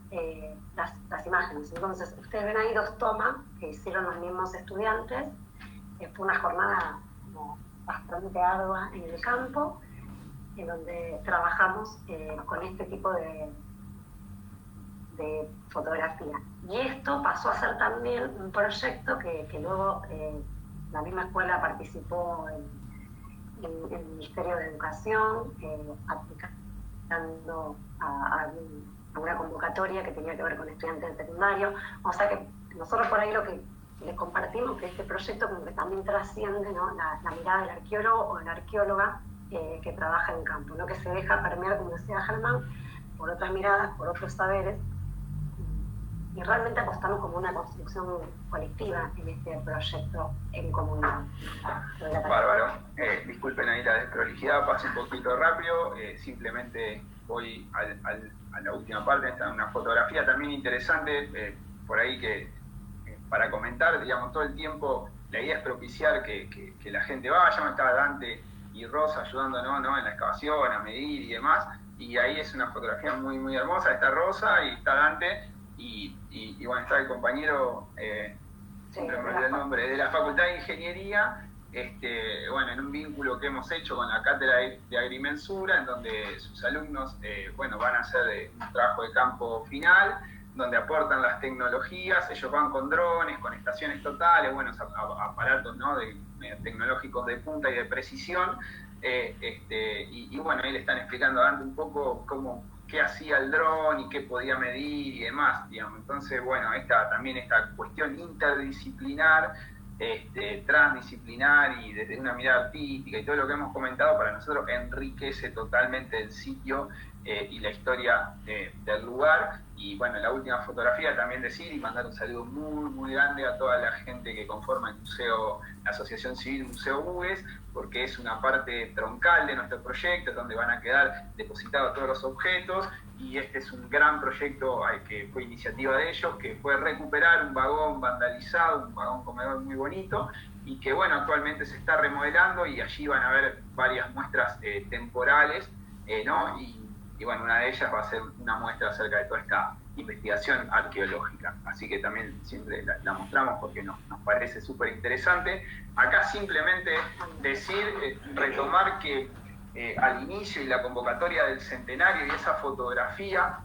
las imágenes. Entonces, ustedes ven ahí 2 tomas que hicieron los mismos estudiantes. Fue una jornada como bastante ardua en el campo, en donde trabajamos con este tipo de fotografía. Y esto pasó a ser también un proyecto que luego la misma escuela participó en el Ministerio de Educación, aplicando a una convocatoria que tenía que ver con estudiantes de secundario. O sea que nosotros por ahí lo que les compartimos, que este proyecto como que también trasciende, ¿no?, la mirada del arqueólogo o la arqueóloga que trabaja en campo, ¿no?, que se deja permear, como decía Germán, por otras miradas, por otros saberes, y realmente apostamos como una construcción colectiva en este proyecto en comunidad. Bárbaro. Disculpen ahí la desprolijidad, paso un poquito rápido, simplemente voy a la última parte. Esta es una fotografía también interesante, por ahí que para comentar, digamos, todo el tiempo la idea es propiciar que la gente vaya. Está Dante y Rosa ayudándonos, ¿no?, en la excavación, a medir y demás, y ahí es una fotografía muy, muy hermosa. Está Rosa y está Dante, y bueno, está el compañero, siempre me olvido el nombre, de la Facultad de Ingeniería, bueno, en un vínculo que hemos hecho con la Cátedra de Agrimensura, en donde sus alumnos bueno, van a hacer un trabajo de campo final, donde aportan las tecnologías. Ellos van con drones, con estaciones totales, bueno, aparatos, ¿no?, tecnológicos de punta y de precisión, y bueno, ahí le están explicando a Dante un poco qué hacía el dron y qué podía medir y demás, digamos. Entonces, bueno, también esta cuestión interdisciplinar, transdisciplinar y desde una mirada artística y todo lo que hemos comentado, para nosotros enriquece totalmente el sitio y la historia del lugar. Y bueno, la última fotografía también decir y mandar un saludo muy, muy grande a toda la gente que conforma el museo, la Asociación Civil Museo Gües, porque es una parte troncal de nuestro proyecto, donde van a quedar depositados todos los objetos, y este es un gran proyecto que fue iniciativa de ellos, que fue recuperar un vagón vandalizado, un vagón comedor muy bonito, y que bueno, actualmente se está remodelando, y allí van a haber varias muestras temporales, ¿no? Y bueno, una de ellas va a ser una muestra acerca de toda esta investigación arqueológica. Así que también siempre la mostramos porque nos parece súper interesante. Acá simplemente decir, retomar que al inicio y la convocatoria del centenario y esa fotografía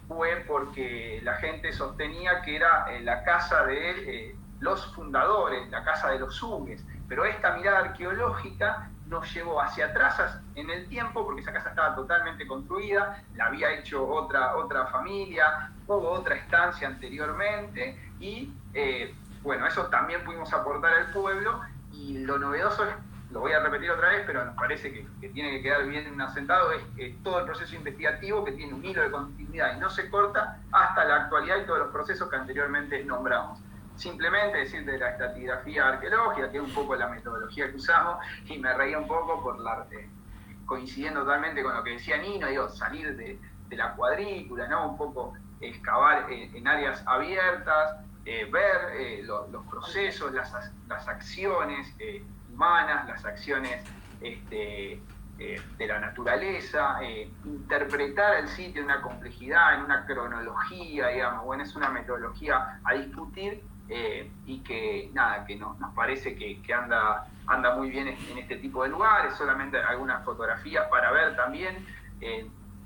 fue porque la gente sostenía que era la casa de los fundadores, la casa de los Hugues, pero esta mirada arqueológica nos llevó hacia atrás en el tiempo, porque esa casa estaba totalmente construida, la había hecho otra familia, hubo otra estancia anteriormente, y bueno, eso también pudimos aportar al pueblo. Y lo novedoso es, lo voy a repetir otra vez, pero nos parece que tiene que quedar bien asentado, es todo el proceso investigativo, que tiene un hilo de continuidad y no se corta hasta la actualidad, y todos los procesos que anteriormente nombramos. Simplemente decir de la estratigrafía arqueológica, que es un poco la metodología que usamos, y me reía un poco por coincidiendo totalmente con lo que decía Nino, digo, salir de la cuadrícula, ¿no?, un poco excavar en áreas abiertas, ver los procesos, las acciones humanas, las acciones de la naturaleza, interpretar el sitio en una complejidad, en una cronología, digamos. Bueno, es una metodología a discutir, y que nada, que nos parece que anda muy bien en este tipo de lugares. Solamente algunas fotografías para ver también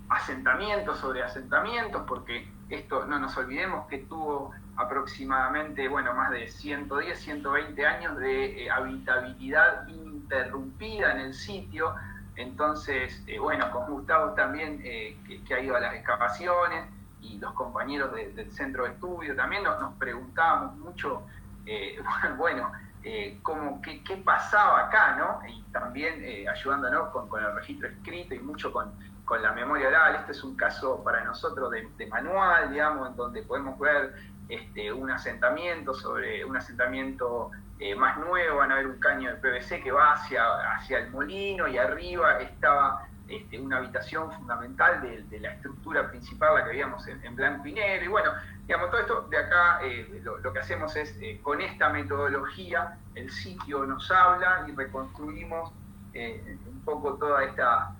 asentamientos sobre asentamientos, porque esto no nos olvidemos que tuvo aproximadamente, bueno, más de 110, 120 años de habitabilidad ininterrumpida en el sitio. Entonces, bueno, con Gustavo también, que ha ido a las excavaciones, y los compañeros del centro de estudio también nos preguntábamos mucho, bueno, qué pasaba acá, ¿no? Y también ayudándonos con el registro escrito y mucho con la memoria oral. Este es un caso para nosotros de manual, digamos, en donde podemos ver un asentamiento más nuevo. Van a ver un caño de PVC que va hacia el molino, y arriba estaba una habitación fundamental de la estructura principal, la que veíamos en blanco y negro. Y bueno, digamos, todo esto de acá, lo que hacemos es, con esta metodología, el sitio nos habla y reconstruimos un poco toda esta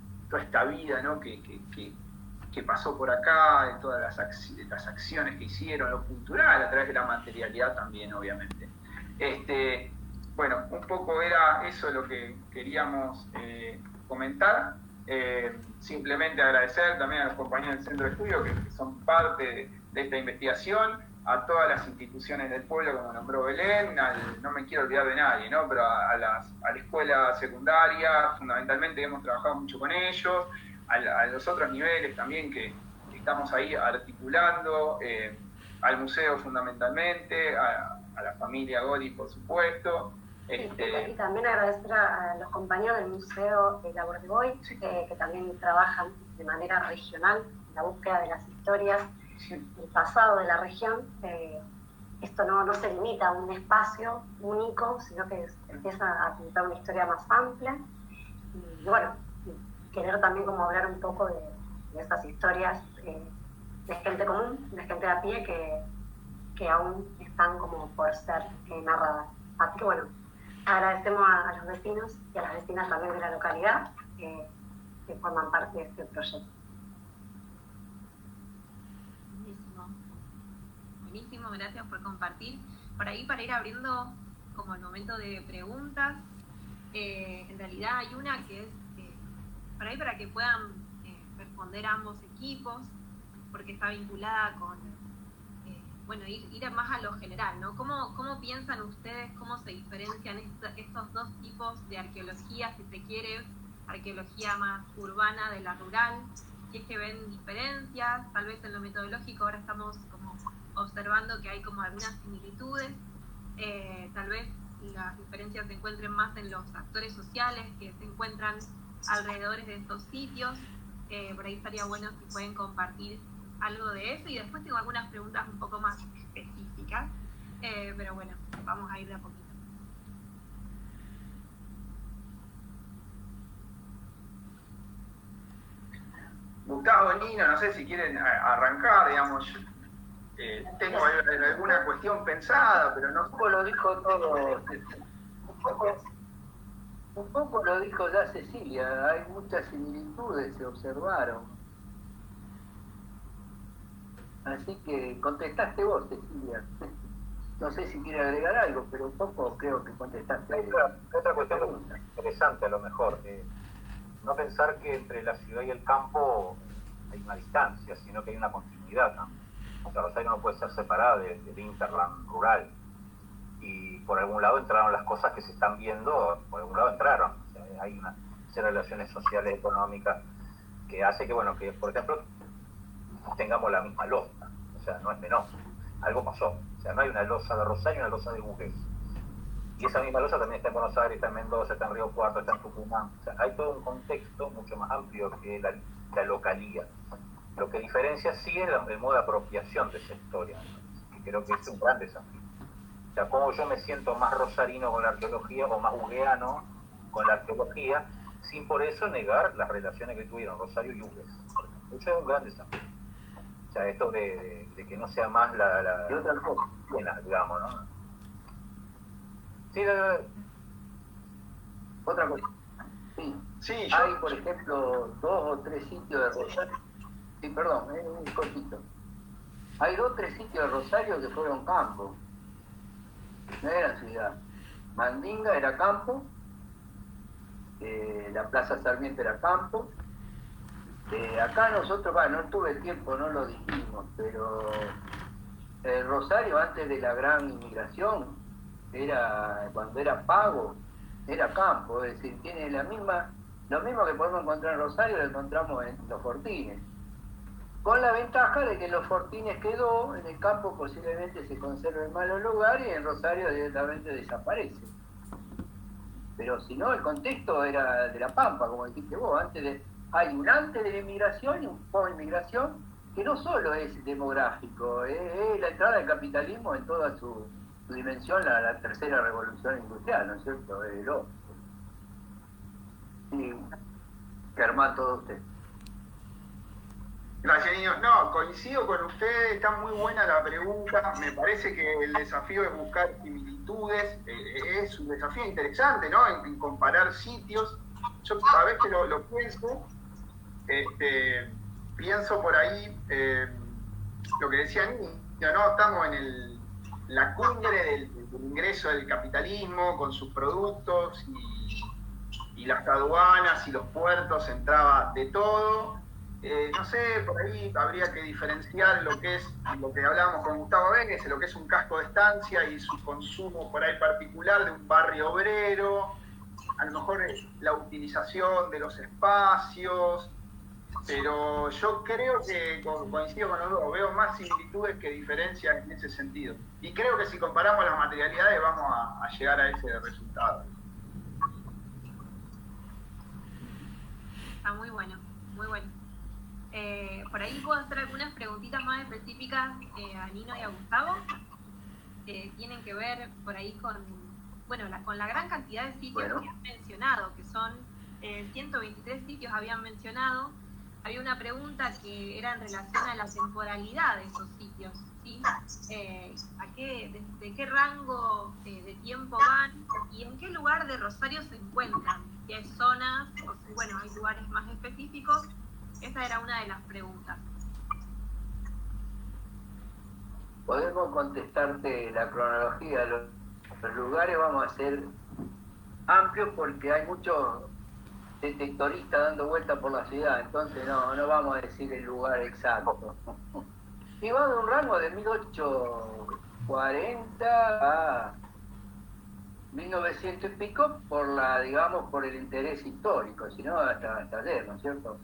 vida, ¿no? que pasó por acá, de todas las acciones que hicieron, lo cultural, a través de la materialidad también, obviamente. Bueno, un poco era eso lo que queríamos comentar. Simplemente agradecer también a los compañeros del Centro de Estudio que son parte de esta investigación, a todas las instituciones del pueblo, como nombró Belén, no me quiero olvidar de nadie, ¿no? Pero a la escuela secundaria, fundamentalmente hemos trabajado mucho con ellos, a los otros niveles también que estamos ahí articulando, al museo fundamentalmente, a la familia Gori, por supuesto. Y también agradecer a los compañeros del Museo de la Bordegoy, Sí. Que también trabajan de manera regional en la búsqueda de las historias del pasado de la región. Esto no se limita a un espacio único, sino que empieza a pintar una historia más amplia. Y bueno, querer también como hablar un poco de esas historias de gente común, de gente a pie que aún están como por ser narradas. Así que bueno, agradecemos a los vecinos y a las vecinas también de la localidad que forman parte de este proyecto. Buenísimo, gracias por compartir. Por ahí, para ir abriendo como el momento de preguntas, en realidad hay una que es por ahí para que puedan responder ambos equipos, porque está vinculada con ir más a lo general, ¿no? ¿Cómo piensan ustedes, cómo se diferencian estos dos tipos de arqueología, si se quiere, arqueología más urbana de la rural? Si es que ven diferencias, tal vez en lo metodológico ahora estamos como observando que hay como algunas similitudes, tal vez las diferencias se encuentren más en los actores sociales que se encuentran alrededor de estos sitios. Por ahí estaría bueno si pueden compartir algo de eso, y después tengo algunas preguntas un poco más específicas, pero bueno, vamos a ir de a poquito. Gustavo, Nino, no sé si quieren arrancar, digamos. Tengo alguna cuestión pensada, pero no. Un poco lo dijo todo. Un poco lo dijo ya Cecilia, hay muchas similitudes, se observaron. Así que contestaste vos, Cecilia. No sé si quiere agregar algo, pero un poco creo que contestaste. Hay otra cuestión interesante a lo mejor. No pensar que entre la ciudad y el campo hay una distancia, sino que hay una continuidad también. O sea, Rosario no puede ser separada del hinterland rural. Y por algún lado entraron las cosas que se están viendo, por algún lado entraron. O sea, hay unas relaciones sociales, económicas, que hace que, bueno, que por ejemplo, tengamos la misma losa. O sea, no es menor. Algo pasó. O sea, no hay una losa de Rosario y una losa de Buques. Y esa misma losa también está en Buenos Aires, está en Mendoza, está en Río Cuarto, está en Tucumán. O sea, hay todo un contexto mucho más amplio que la localía. Lo que diferencia sí es el modo de apropiación de esa historia, ¿no? Y creo que es un gran desafío. O sea, cómo yo me siento más rosarino con la arqueología o más bugueano con la arqueología, sin por eso negar las relaciones que tuvieron Rosario y Hugues. Eso es un gran desafío. O sea, esto de que no sea más la Y otra cosa, buena, digamos, ¿no? Sí, otra cosa. Sí. Sí, Hay, por ejemplo, 2 o 3 sitios de Rosario. Sí, perdón, un cortito. Hay 2 o 3 sitios de Rosario que fueron campo. No era ciudad. Mandinga era campo, la Plaza Sarmiento era campo. Acá nosotros, no tuve tiempo, no lo dijimos, pero Rosario antes de la gran inmigración, cuando era pago, era campo, es decir, tiene lo mismo que podemos encontrar en Rosario, lo encontramos en Los Fortines. Con la ventaja de que en Los Fortines quedó, en el campo posiblemente se conserve en malos lugares y en Rosario directamente desaparece. pero si no, el contexto era de la Pampa, como dijiste vos, hay un antes de la inmigración y un post-inmigración, que no solo es demográfico, es la entrada del capitalismo en toda su dimensión, la tercera revolución industrial, ¿no es cierto? Sí, Germán, todo usted. Gracias, niños. No, coincido con ustedes, está muy buena la pregunta. Me parece que el desafío es buscar similitudes, es un desafío interesante, ¿no? En comparar sitios. Yo cada vez que lo pienso, pienso por ahí lo que decía Niño, ¿no? Estamos en la cumbre del ingreso del capitalismo con sus productos y las aduanas y los puertos, entraba de todo. No sé, por ahí habría que diferenciar lo que hablábamos con Gustavo Vélez, lo que es un casco de estancia y su consumo por ahí particular de un barrio obrero, a lo mejor la utilización de los espacios, pero yo creo que coincido con los dos, veo más similitudes que diferencias en ese sentido. Y creo que si comparamos las materialidades vamos a llegar a ese resultado. Está muy bueno, muy bueno. Por ahí puedo hacer algunas preguntitas más específicas a Nino y a Gustavo, que tienen que ver por ahí con la gran cantidad de sitios que han mencionado, que son 123 sitios habían mencionado. Había una pregunta que era en relación a la temporalidad de esos sitios, ¿sí? ¿De qué rango de tiempo van y en qué lugar de Rosario se encuentran? Si hay zonas, o si, hay lugares más específicos. Esa era una de las preguntas. Podemos contestarte la cronología. Los lugares vamos a ser amplios porque hay muchos detectoristas dando vueltas por la ciudad, entonces no vamos a decir el lugar exacto. Y va de un rango de 1840 a 1900 y pico por el interés histórico, si no hasta ayer, ¿no es cierto?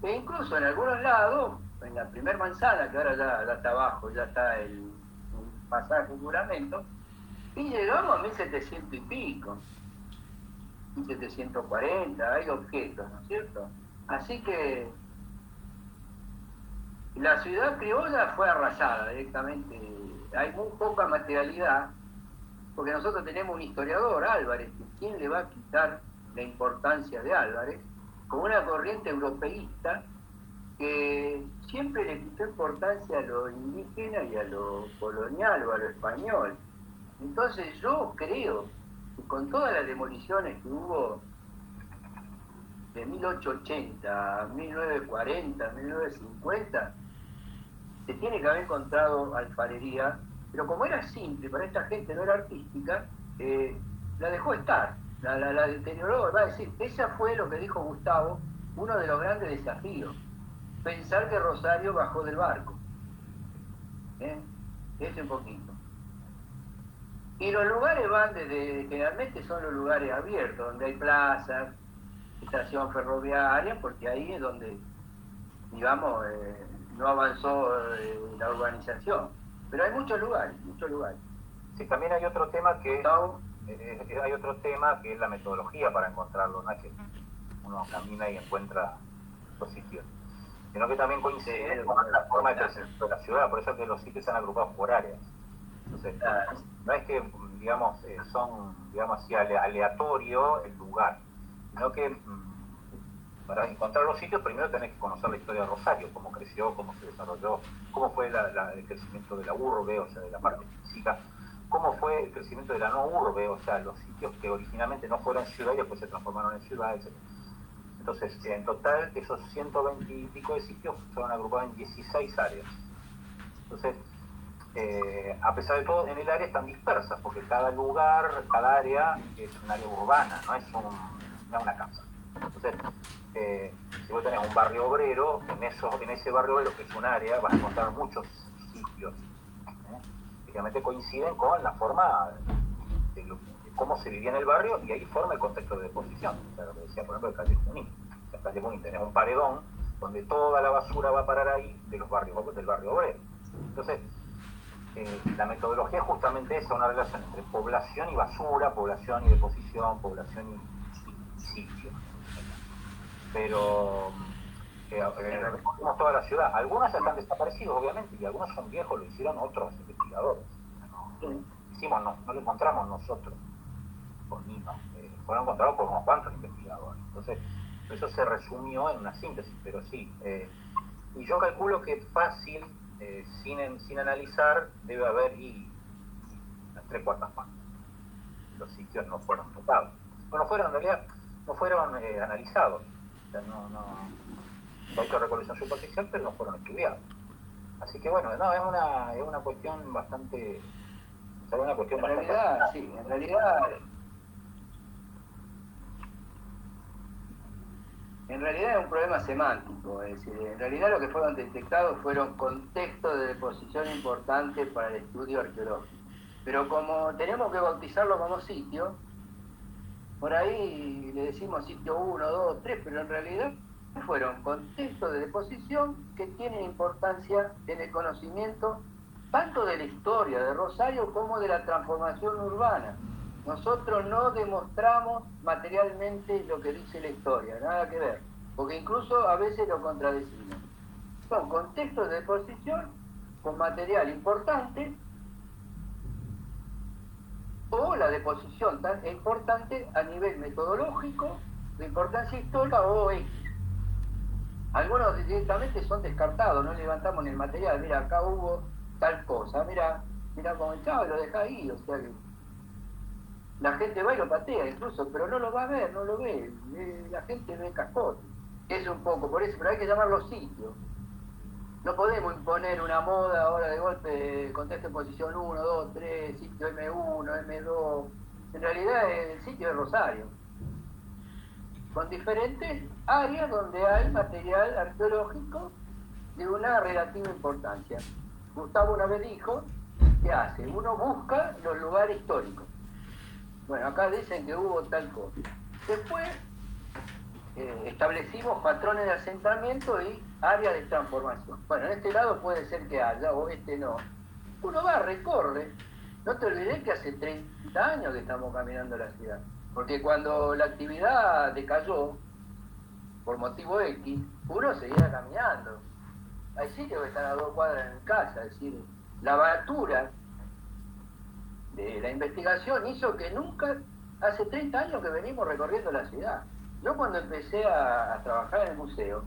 E incluso en algunos lados, en la primer manzana, que ahora ya está abajo, ya está el pasaje juramento, y llegamos a 1700 y pico, 1740, hay objetos, ¿no es cierto? Así que la ciudad criolla fue arrasada directamente, hay muy poca materialidad, porque nosotros tenemos un historiador, Álvarez, ¿quién le va a quitar la importancia de Álvarez? Con una corriente europeísta que siempre le quitó importancia a lo indígena y a lo colonial o a lo español. Entonces yo creo que con todas las demoliciones que hubo de 1880 a 1940, 1950, se tiene que haber encontrado alfarería, pero como era simple, para esta gente no era artística, la dejó estar. La deterioró, va a decir, esa fue lo que dijo Gustavo, uno de los grandes desafíos, pensar que Rosario bajó del barco. Ese un poquito. Y los lugares van generalmente son los lugares abiertos, donde hay plazas, estación ferroviaria, porque ahí es donde, digamos, no avanzó la urbanización. Pero hay muchos lugares. Sí, también hay otro tema que... es la metodología para encontrarlo, no es que uno camina y encuentra los sitios, sino que también coincide con la forma de crecimiento de la ciudad, por eso es que los sitios están agrupados por áreas. Entonces, no es que, son, así, aleatorio el lugar, sino que para encontrar los sitios primero tenés que conocer la historia de Rosario, cómo creció, cómo se desarrolló, cómo fue el crecimiento de la urbe, o sea, de la parte física, cómo fue el crecimiento de la no urbe, o sea, los sitios que originalmente no fueron ciudad y después se transformaron en ciudad, etc. Entonces, en total, esos 120 y pico de sitios fueron agrupados en 16 áreas. Entonces, a pesar de todo, en el área están dispersas, porque cada lugar, cada área es un área urbana, no es una casa. Entonces, si vos tenés un barrio obrero, en ese barrio obrero, que es un área, vas a encontrar muchos sitios. Prácticamente coinciden con la forma de cómo se vivía en el barrio, y ahí forma el contexto de deposición. O sea, lo que decía, por ejemplo, el Calle Junín. En el Calle Junín tenés un paredón donde toda la basura va a parar ahí del barrio obrero. Entonces, la metodología es justamente esa, una relación entre población y basura, población y deposición, población y sitio. Pero recogimos toda la ciudad. Algunos están desaparecidos, obviamente, y algunos son viejos, lo hicieron otros investigadores. No lo encontramos nosotros, por Nino. Fueron encontrados por unos cuantos investigadores. Entonces, eso se resumió en una síntesis, pero sí. Y yo calculo que fácil, sin analizar, debe haber las 3/4 partes. Los sitios no fueron tocados. Bueno, en realidad, no fueron analizados. O sea, no hay que recolección superficial, pero no fueron estudiados. Así que bueno, no, es una cuestión bastante... O sea, una cuestión en realidad, sí, en realidad es un problema semántico, es decir, en realidad lo que fueron detectados fueron contextos de deposición importantes para el estudio arqueológico. Pero como tenemos que bautizarlo como sitio, por ahí le decimos sitio 1, 2, 3, pero en realidad fueron contextos de deposición que tienen importancia en el conocimiento tanto de la historia de Rosario como de la transformación urbana. Nosotros no demostramos materialmente lo que dice la historia, nada que ver, porque incluso a veces lo contradecimos. Son contextos de deposición con material importante, o la deposición tan importante a nivel metodológico, de importancia histórica o X. Algunos directamente son descartados, no levantamos en el material, mira, acá hubo tal cosa, mira cómo estaba, lo deja ahí, o sea que la gente va y lo patea incluso, pero no lo va a ver, no lo ve, la gente no es cascote. Es un poco por eso, pero hay que llamarlo sitio. No podemos imponer una moda ahora de golpe, contexto en posición 1, 2, 3, sitio M1, M2. En realidad el sitio de Rosario, con diferentes áreas donde hay material arqueológico de una relativa importancia. Gustavo una vez dijo, ¿qué hace? Uno busca los lugares históricos. Bueno, acá dicen que hubo tal cosa. Después establecimos patrones de asentamiento y áreas de transformación. Bueno, en este lado puede ser que haya, o este no. Uno va, recorre. No te olvides que hace 30 años que estamos caminando la ciudad. Porque cuando la actividad decayó, por motivo X, uno seguía caminando. Hay sitios que están a 2 cuadras en casa, es decir, la abertura de la investigación hizo que nunca, hace 30 años que venimos recorriendo la ciudad. Yo cuando empecé a trabajar en el museo,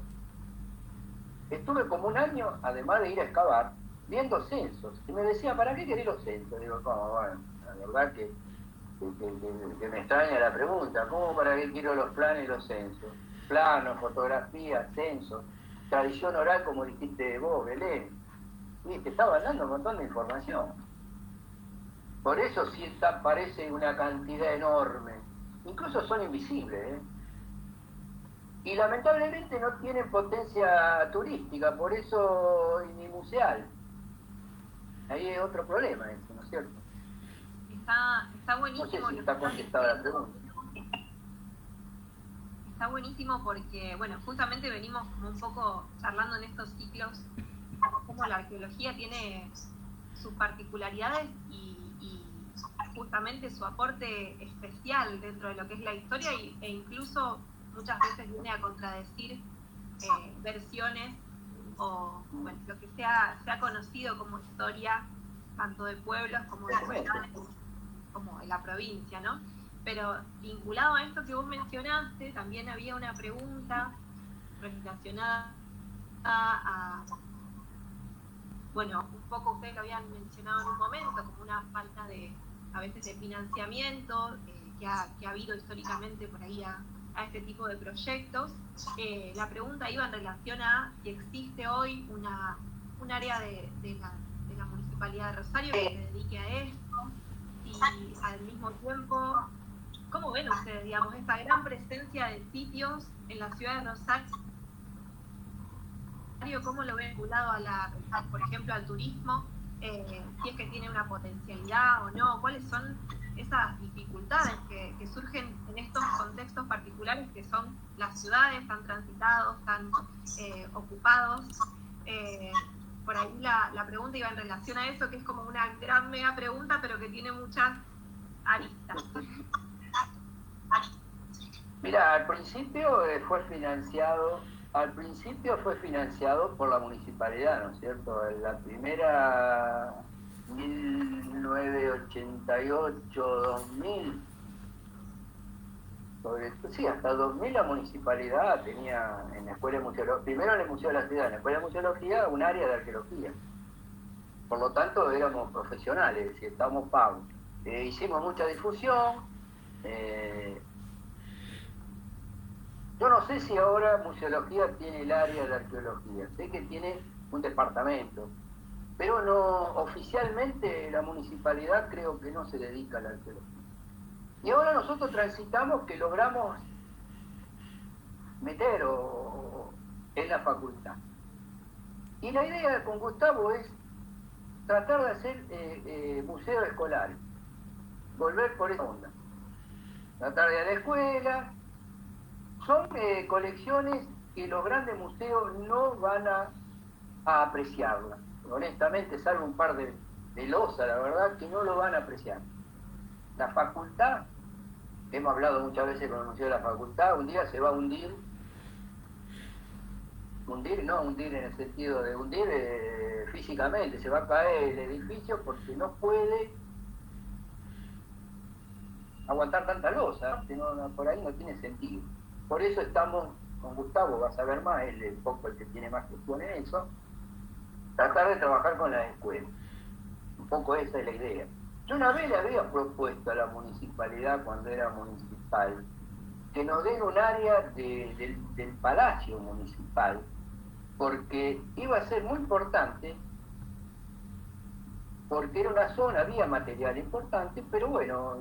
estuve como un año, además de ir a excavar, viendo censos. Y me decía, ¿para qué querés los censos? Digo, no, bueno, la verdad que me extraña la pregunta, ¿cómo para qué quiero los planes y los censos? Planos, fotografías, censos, tradición oral como dijiste vos, Belén. Y te estaba dando un montón de información. Por eso sí parece una cantidad enorme. Incluso son invisibles, ¿eh? Y lamentablemente no tienen potencia turística, por eso ni museal. Ahí es otro problema eso, ¿no es cierto? Está buenísimo. No sé si está contestada la pregunta. Está buenísimo porque, bueno, justamente venimos como un poco charlando en estos ciclos cómo la arqueología tiene sus particularidades y justamente su aporte especial dentro de lo que es la historia e incluso muchas veces viene a contradecir versiones o bueno, lo que se ha conocido como historia tanto de pueblos como de ciudades como de la provincia, ¿no? Pero vinculado a esto que vos mencionaste, también había una pregunta relacionada a bueno, un poco ustedes lo habían mencionado en un momento, como una falta a veces de financiamiento que ha habido históricamente por ahí a este tipo de proyectos. La pregunta iba en relación a si existe hoy un área de la Municipalidad de Rosario que se dedique a esto y al mismo tiempo, ¿cómo ven ustedes, digamos, esta gran presencia de sitios en la ciudad de Rosario? ¿Cómo lo ven vinculado por ejemplo, al turismo? Si es que tiene una potencialidad o no, ¿cuáles son esas dificultades que surgen en estos contextos particulares que son las ciudades tan transitados, tan ocupados? por ahí la pregunta iba en relación a eso, que es como una gran mega pregunta, pero que tiene muchas aristas. Mira, al principio fue financiado por la municipalidad, ¿no es cierto? La primera 1988-2000, sí, hasta 2000 la municipalidad tenía en la escuela de museología, primero en el Museo de la Ciudad, en la escuela de museología, un área de arqueología. Por lo tanto, éramos profesionales, es decir, estábamos pagos. Hicimos mucha difusión. Yo no sé si ahora museología tiene el área de arqueología, sé que tiene un departamento, pero no, oficialmente la municipalidad creo que no se dedica a la arqueología. Y ahora nosotros transitamos que logramos meter en la facultad. Y la idea con Gustavo es tratar de hacer museos escolares, volver por esa onda. Tratar de ir a la escuela. Son colecciones que los grandes museos no van a apreciarlas. Honestamente, salvo un par de losas, la verdad, que no lo van a apreciar. La facultad, hemos hablado muchas veces con el museo de la facultad, un día se va a hundir en el sentido de hundir físicamente, se va a caer el edificio porque no puede aguantar tanta losa, ¿no? Por ahí no tiene sentido. Por eso estamos con Gustavo, vas a ver más, él es un poco el que tiene más gestión en eso, tratar de trabajar con las escuelas. Un poco esa es la idea. Yo una vez le había propuesto a la municipalidad, cuando era municipal, que nos den un área del palacio municipal, porque iba a ser muy importante, porque era una zona, había material importante, pero bueno,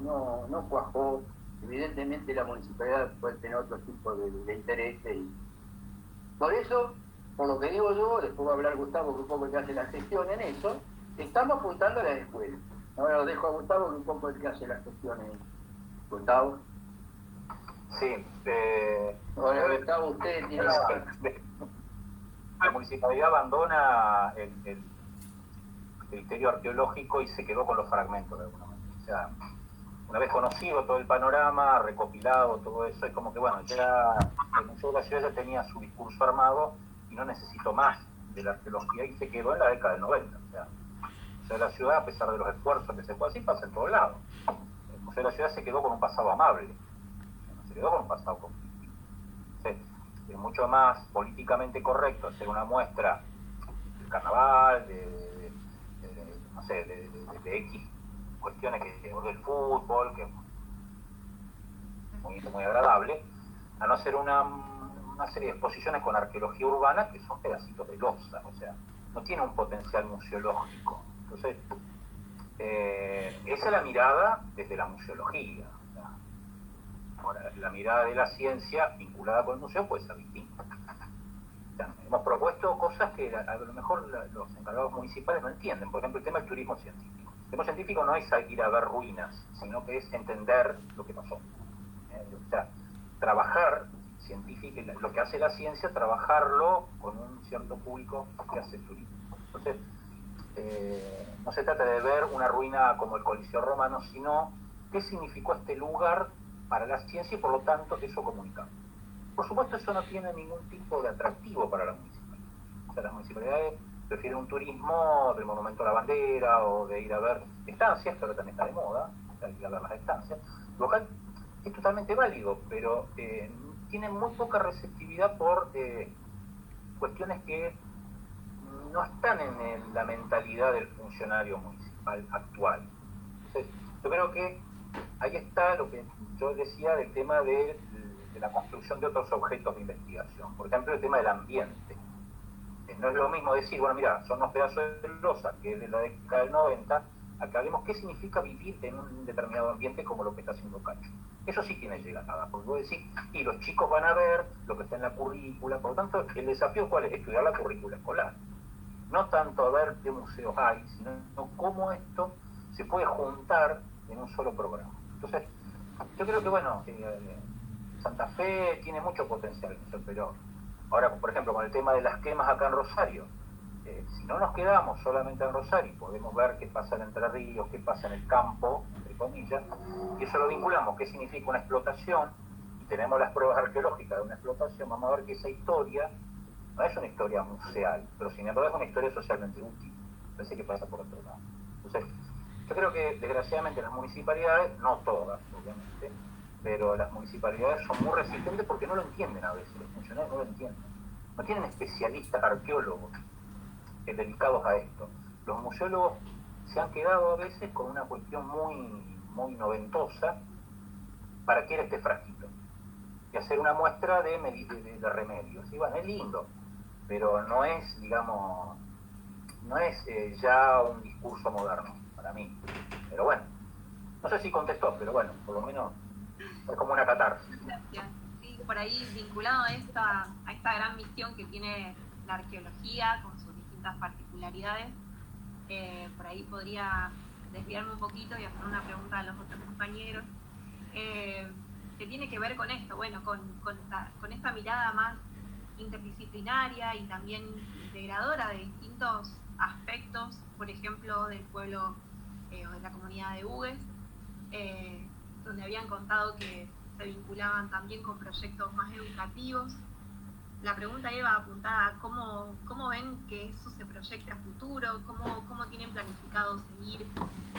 no cuajó. Evidentemente la municipalidad puede tener otro tipo de intereses. Y por eso, por lo que digo yo, después va a hablar Gustavo, que un poco el que hace la gestión en eso, estamos apuntando a las escuelas. Ahora lo dejo a Gustavo, que un poco el que hace la gestión en Gustavo. Sí. Ahora Gustavo, usted tiene... La municipalidad abandona el criterio arqueológico y se quedó con los fragmentos de alguna manera. O sea, una vez conocido todo el panorama, recopilado todo eso, es como que bueno, ya el Museo de la Ciudad ya tenía su discurso armado y no necesitó más de la arqueología y se quedó en la década del 90. O sea, el Museo de la Ciudad, a pesar de los esfuerzos que se puede hacer, pasa en todos lados. El Museo de la Ciudad se quedó con un pasado amable, no se quedó con un pasado conflictivo. Es mucho más políticamente correcto hacer una muestra del carnaval, no sé, de X cuestiones o del fútbol, que es muy agradable, a no hacer una serie de exposiciones con arqueología urbana que son pedacitos de losa, o sea, no tiene un potencial museológico. Entonces, esa es la mirada desde la museología. O sea, ahora, la mirada de la ciencia vinculada con el museo puede ser distinta. O sea, hemos propuesto cosas que a lo mejor los encargados municipales no entienden. Por ejemplo, el tema del turismo científico. El turismo científico no es ir a ver ruinas, sino que es entender lo que pasó. O sea, trabajar científico, lo que hace la ciencia, trabajarlo con un cierto público que hace turismo. Entonces, no se trata de ver una ruina como el Coliseo Romano, sino qué significó este lugar para la ciencia y por lo tanto eso comunicado. Por supuesto, eso no tiene ningún tipo de atractivo para la municipalidad. O sea, las municipalidades prefieren un turismo del Monumento a la Bandera o de ir a ver estancias, que ahora también está de moda, ir a ver las estancias, lo cual es totalmente válido, pero tiene muy poca receptividad por cuestiones que no están en la mentalidad del funcionario municipal actual. Entonces, yo creo que ahí está lo que yo decía del tema de la construcción de otros objetos de investigación. Por ejemplo, el tema del ambiente. No es lo mismo decir, bueno, mira, son unos pedazos de losa que es de la década del 90, acá hablemos qué significa vivir en un determinado ambiente como lo que está haciendo Cacho. Eso sí tiene llegada, porque vos decís, y los chicos van a ver lo que está en la currícula, por lo tanto, el desafío ¿cuál es? Estudiar la currícula escolar. No tanto a ver qué museos hay, sino cómo esto se puede juntar en un solo programa. Entonces, yo creo que, bueno, Santa Fe tiene mucho potencial, pero ahora, por ejemplo, con el tema de las quemas acá en Rosario, si no nos quedamos solamente en Rosario y podemos ver qué pasa en Entre Ríos, qué pasa en el campo, entre comillas, y eso lo vinculamos, qué significa una explotación, y tenemos las pruebas arqueológicas de una explotación, vamos a ver que esa historia no es una historia museal, pero sin embargo es una historia socialmente útil. Parece que pasa por otro lado. Entonces, yo creo que desgraciadamente las municipalidades, no todas, obviamente, pero las municipalidades son muy resistentes porque no lo entienden a veces, los funcionarios no lo entienden. No tienen especialistas arqueólogos dedicados a esto. Los museólogos se han quedado a veces con una cuestión muy noventosa para qué era este frasquito y hacer una muestra de remedios. Y bueno, es lindo, pero no es, digamos, no es ya un discurso moderno para mí. Pero bueno, no sé si contestó, pero bueno, por lo menos es como una catarsis. Gracias. Sí, por ahí vinculado a esta gran misión que tiene la arqueología con sus distintas particularidades, por ahí podría desviarme un poquito y hacer una pregunta a los otros compañeros, que tiene que ver con esto, bueno, con esta mirada más interdisciplinaria y también integradora de distintos aspectos, por ejemplo, del pueblo o de la comunidad de Hugues, donde habían contado que se vinculaban también con proyectos más educativos. La pregunta iba apuntada a cómo ven que eso se proyecta a futuro, cómo tienen planificado seguir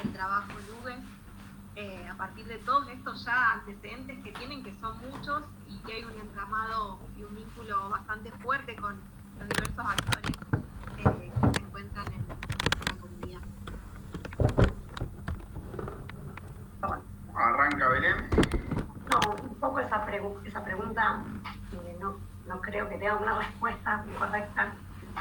el trabajo en Hugues, a partir de todos estos ya antecedentes que tienen, que son muchos, y que hay un entramado y un vínculo bastante fuerte con los diversos actores que se encuentran en la comunidad. Arranca Belén. No, un poco esa pregunta no creo que tenga una respuesta correcta,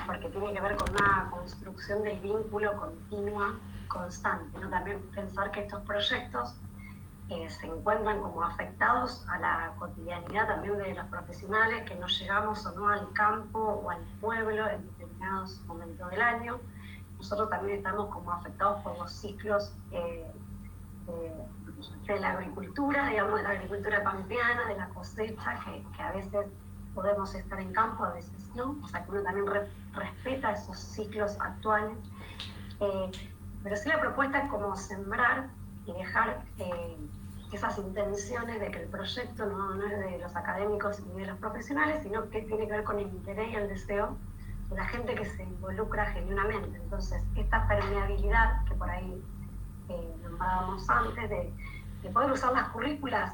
porque tiene que ver con una construcción del vínculo continua, constante, ¿no? También pensar que estos proyectos se encuentran como afectados a la cotidianidad también de los profesionales que nos llegamos o no al campo o al pueblo en determinados momentos del año. Nosotros también estamos como afectados por los ciclos de la agricultura, digamos, de la agricultura pampeana, de la cosecha, que a veces podemos estar en campo, a veces no, o sea que uno también respeta esos ciclos actuales, pero sí la propuesta es como sembrar y dejar esas intenciones de que el proyecto no es de los académicos ni de los profesionales, sino que tiene que ver con el interés y el deseo de la gente que se involucra genuinamente. Entonces, esta permeabilidad que por ahí nombrábamos antes, de poder usar las currículas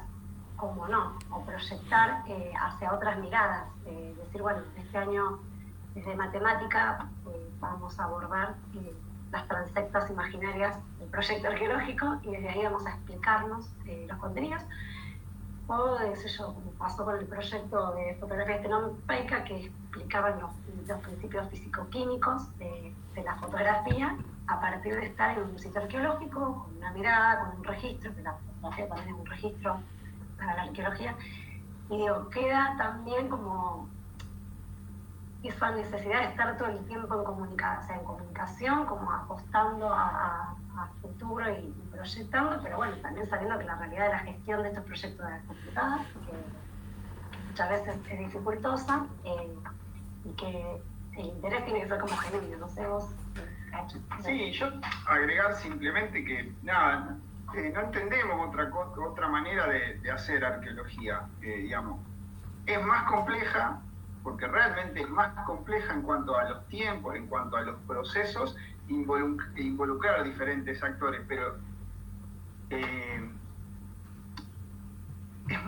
como no, o proyectar hacia otras miradas, decir, bueno, este año desde matemática vamos a abordar las transectas imaginarias del proyecto arqueológico y desde ahí vamos a explicarnos los contenidos, o qué sé yo, como pasó con el proyecto de fotografía estenopeica que explicaban los principios físico-químicos de la fotografía a partir de estar en un sitio arqueológico, con una mirada, con un registro, que la fotografía también es un registro para la arqueología, y digo, queda también como esa necesidad de estar todo el tiempo en comunicación, como apostando a futuro y proyectando, pero bueno, también sabiendo que la realidad de la gestión de estos proyectos es complicada, que muchas veces es dificultosa, y que el interés tiene que ser como genuino, no sé vos. Sí, yo agregar simplemente que nada, no entendemos otra manera de hacer arqueología, digamos. Es más compleja, porque realmente es más compleja en cuanto a los tiempos, en cuanto a los procesos, involucrar a diferentes actores, pero es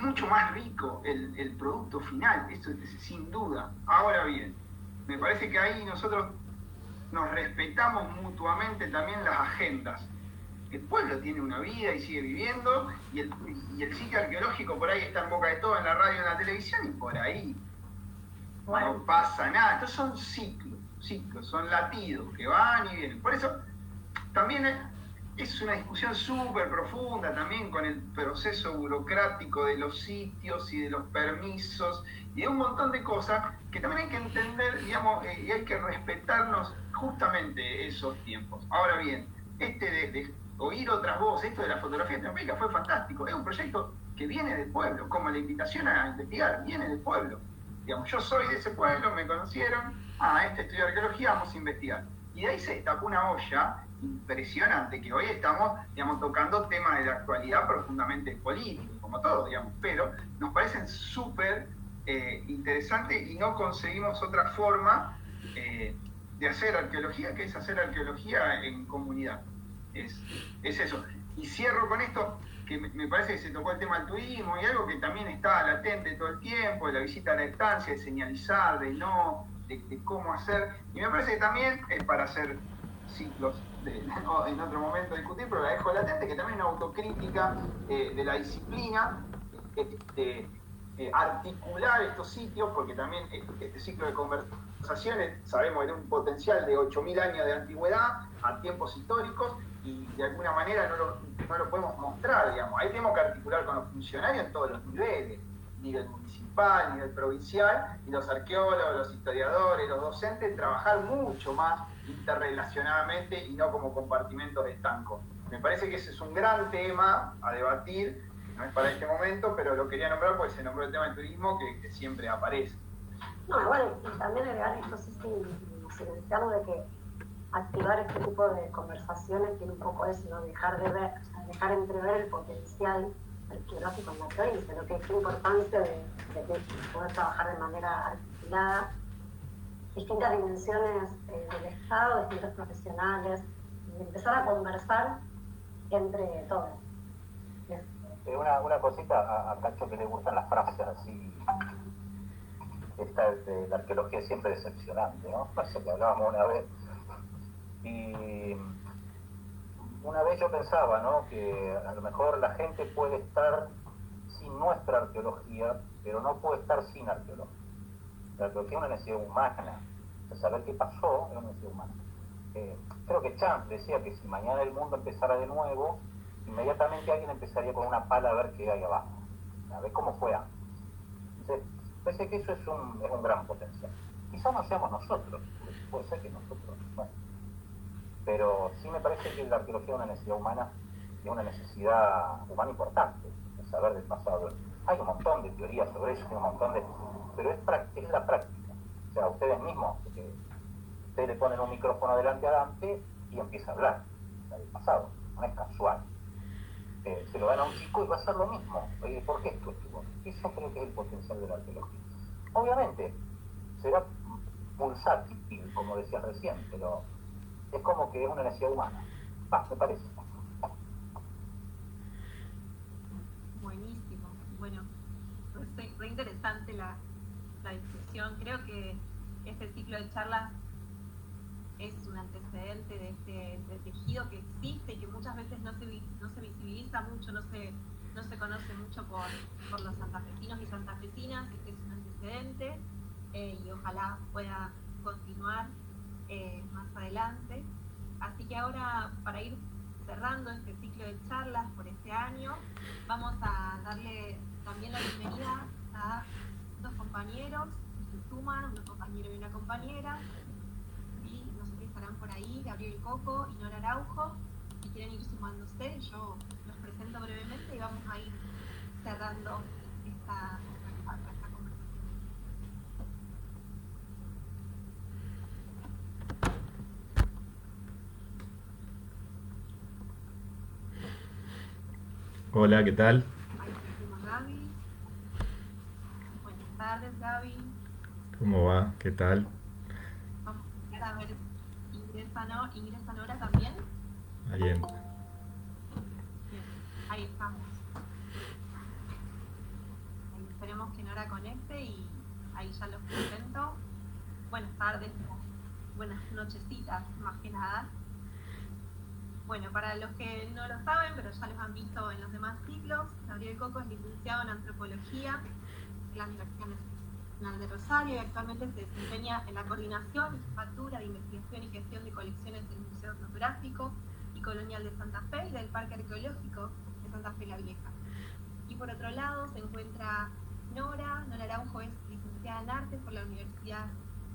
mucho más rico el producto final, eso sin duda. Ahora bien, me parece que ahí nosotros nos respetamos mutuamente también las agendas. El pueblo tiene una vida y sigue viviendo, y el sitio arqueológico por ahí está en boca de todo, en la radio, en la televisión, y por ahí no pasa nada. Entonces son ciclos, son latidos que van y vienen. Por eso también es una discusión súper profunda también con el proceso burocrático de los sitios y de los permisos y de un montón de cosas que también hay que entender, digamos, y hay que respetarnos justamente esos tiempos. Ahora bien, de oír otras voces, esto de la fotografía estenopeica fue fantástico. Es un proyecto que viene del pueblo, como la invitación a investigar, viene del pueblo. Digamos, yo soy de ese pueblo, me conocieron, estudia arqueología, vamos a investigar. Y de ahí se destapó una olla impresionante, que hoy estamos, digamos, tocando temas de la actualidad profundamente políticos, como todos, digamos, pero nos parecen súper interesantes y no conseguimos otra forma de hacer arqueología, que es hacer arqueología en comunidad. Es eso. Y cierro con esto, que me parece que se tocó el tema del turismo y algo que también está latente todo el tiempo, de la visita a la estancia, de señalizar, de cómo hacer. Y me parece que también es para hacer ciclos, en otro momento discutir, pero la dejo latente, que también es una autocrítica de la disciplina, articular estos sitios, porque también este ciclo de conversaciones, sabemos, que tiene un potencial de 8.000 años de antigüedad a tiempos históricos, y de alguna manera no lo podemos mostrar, digamos. Ahí tenemos que articular con los funcionarios en todos los niveles, nivel municipal, nivel provincial, y los arqueólogos, los historiadores, los docentes, trabajar mucho más interrelacionadamente y no como compartimentos estancos. Me parece que ese es un gran tema a debatir, no es para este momento, pero lo quería nombrar porque se nombró el tema del turismo que siempre aparece. No, bueno, y también agregar esto, sí, silenciarlo de que activar este tipo de conversaciones tiene un poco eso, ¿no? Dejar entrever el potencial arqueológico en la provincia, lo que es la importancia de poder trabajar de manera articulada, distintas dimensiones del Estado, distintos profesionales, y empezar a conversar entre todos. Una cosita a Cacho, que le gustan las frases así, esta de la arqueología es siempre decepcionante, ¿no? Eso que hablábamos una vez. Y una vez yo pensaba, ¿no?, que a lo mejor la gente puede estar sin nuestra arqueología, pero no puede estar sin arqueología. La arqueología es una necesidad humana, de saber qué pasó es una necesidad humana. Creo que Champ decía que si mañana el mundo empezara de nuevo, inmediatamente alguien empezaría con una pala a ver qué hay abajo, a ver cómo fue antes. Entonces, parece que eso es un gran potencial. Quizás no seamos nosotros, puede ser que nosotros, bueno. Pero sí me parece que la arqueología es una necesidad humana y una necesidad humana importante, de saber del pasado. Hay un montón de teorías sobre eso, pero es la práctica. O sea, ustedes mismos, ustedes le ponen un micrófono delante a Dante y empieza a hablar del pasado, no es casual. Se lo dan a un chico y va a ser lo mismo. ¿Por qué esto, chico? Eso creo que es el potencial de la arqueología. Obviamente, será pulsátil, como decías recién, pero es como que es una necesidad humana. Me parece. Buenísimo. Bueno, pues re interesante la discusión. Creo que este ciclo de charlas es un antecedente de este tejido que existe y que muchas veces no se visibiliza mucho, no se conoce mucho por los santafesinos y santafesinas. Este es un antecedente y ojalá pueda continuar más adelante. Así que ahora, para ir cerrando este ciclo de charlas por este año, vamos a darle también la bienvenida a dos compañeros que se suman, un compañero y una compañera, y no sé si estarán por ahí, Gabriel Coco y Nora Araujo. Si quieren ir sumándose, yo los presento brevemente y vamos a ir cerrando esta conversación. Hola, ¿qué tal? Ahí tenemos a Gaby. Buenas tardes, Gaby. ¿Cómo va? ¿Qué tal? Vamos a ver, ingresa Nora también. Bien. Bien, ahí estamos. Ahí esperemos que Nora conecte y ahí ya los presento. Buenas tardes, buenas nochecitas, más que nada. Bueno, para los que no lo saben, pero ya los han visto en los demás ciclos, Gabriel Coco es licenciado en Antropología de la Universidad Nacional de Rosario y actualmente se desempeña en la coordinación y jefatura de investigación y gestión de colecciones del Museo Etnográfico y Colonial de Santa Fe y del Parque Arqueológico de Santa Fe la Vieja. Y por otro lado se encuentra Nora Araujo, es licenciada en Artes por la Universidad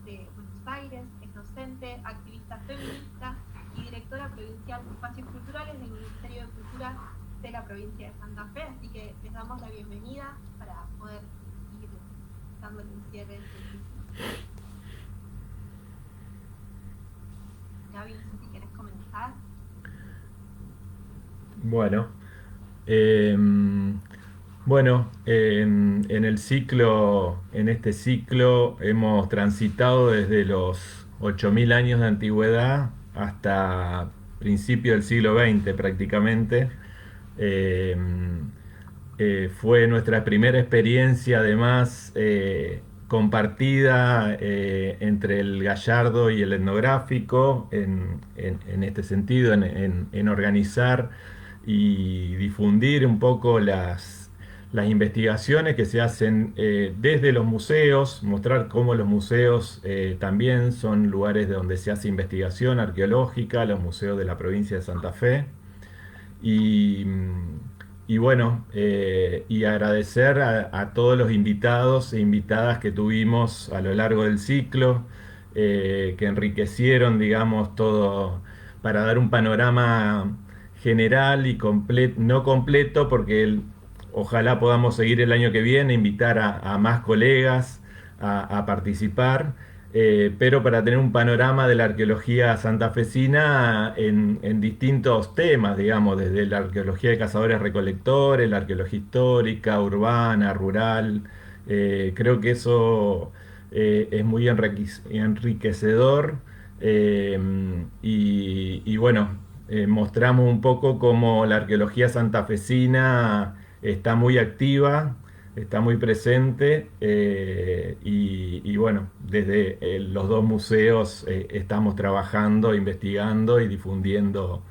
de Buenos Aires, es docente, activista feminista y directora provincial de Espacios Culturales del Ministerio de Cultura de la provincia de Santa Fe, así que les damos la bienvenida para poder ir dando el cierre de este ciclo. Gaby, si querés comenzar. Bueno, en este ciclo hemos transitado desde los 8.000 años de antigüedad hasta principio del siglo XX prácticamente. Fue nuestra primera experiencia además compartida entre el gallardo y el etnográfico en este sentido, en organizar y difundir un poco las investigaciones que se hacen desde los museos, mostrar cómo los museos también son lugares de donde se hace investigación arqueológica, los museos de la provincia de Santa Fe. Y bueno, y agradecer a todos los invitados e invitadas que tuvimos a lo largo del ciclo, que enriquecieron, digamos, todo para dar un panorama general y no completo, porque ojalá podamos seguir el año que viene, invitar a más colegas a participar. Pero para tener un panorama de la arqueología santafesina en distintos temas, digamos, desde la arqueología de cazadores-recolectores, la arqueología histórica, urbana, rural. Creo que eso es muy enriquecedor y bueno, mostramos un poco cómo la arqueología santafesina está muy activa, está muy presente y bueno, desde los dos museos estamos trabajando, investigando y difundiendo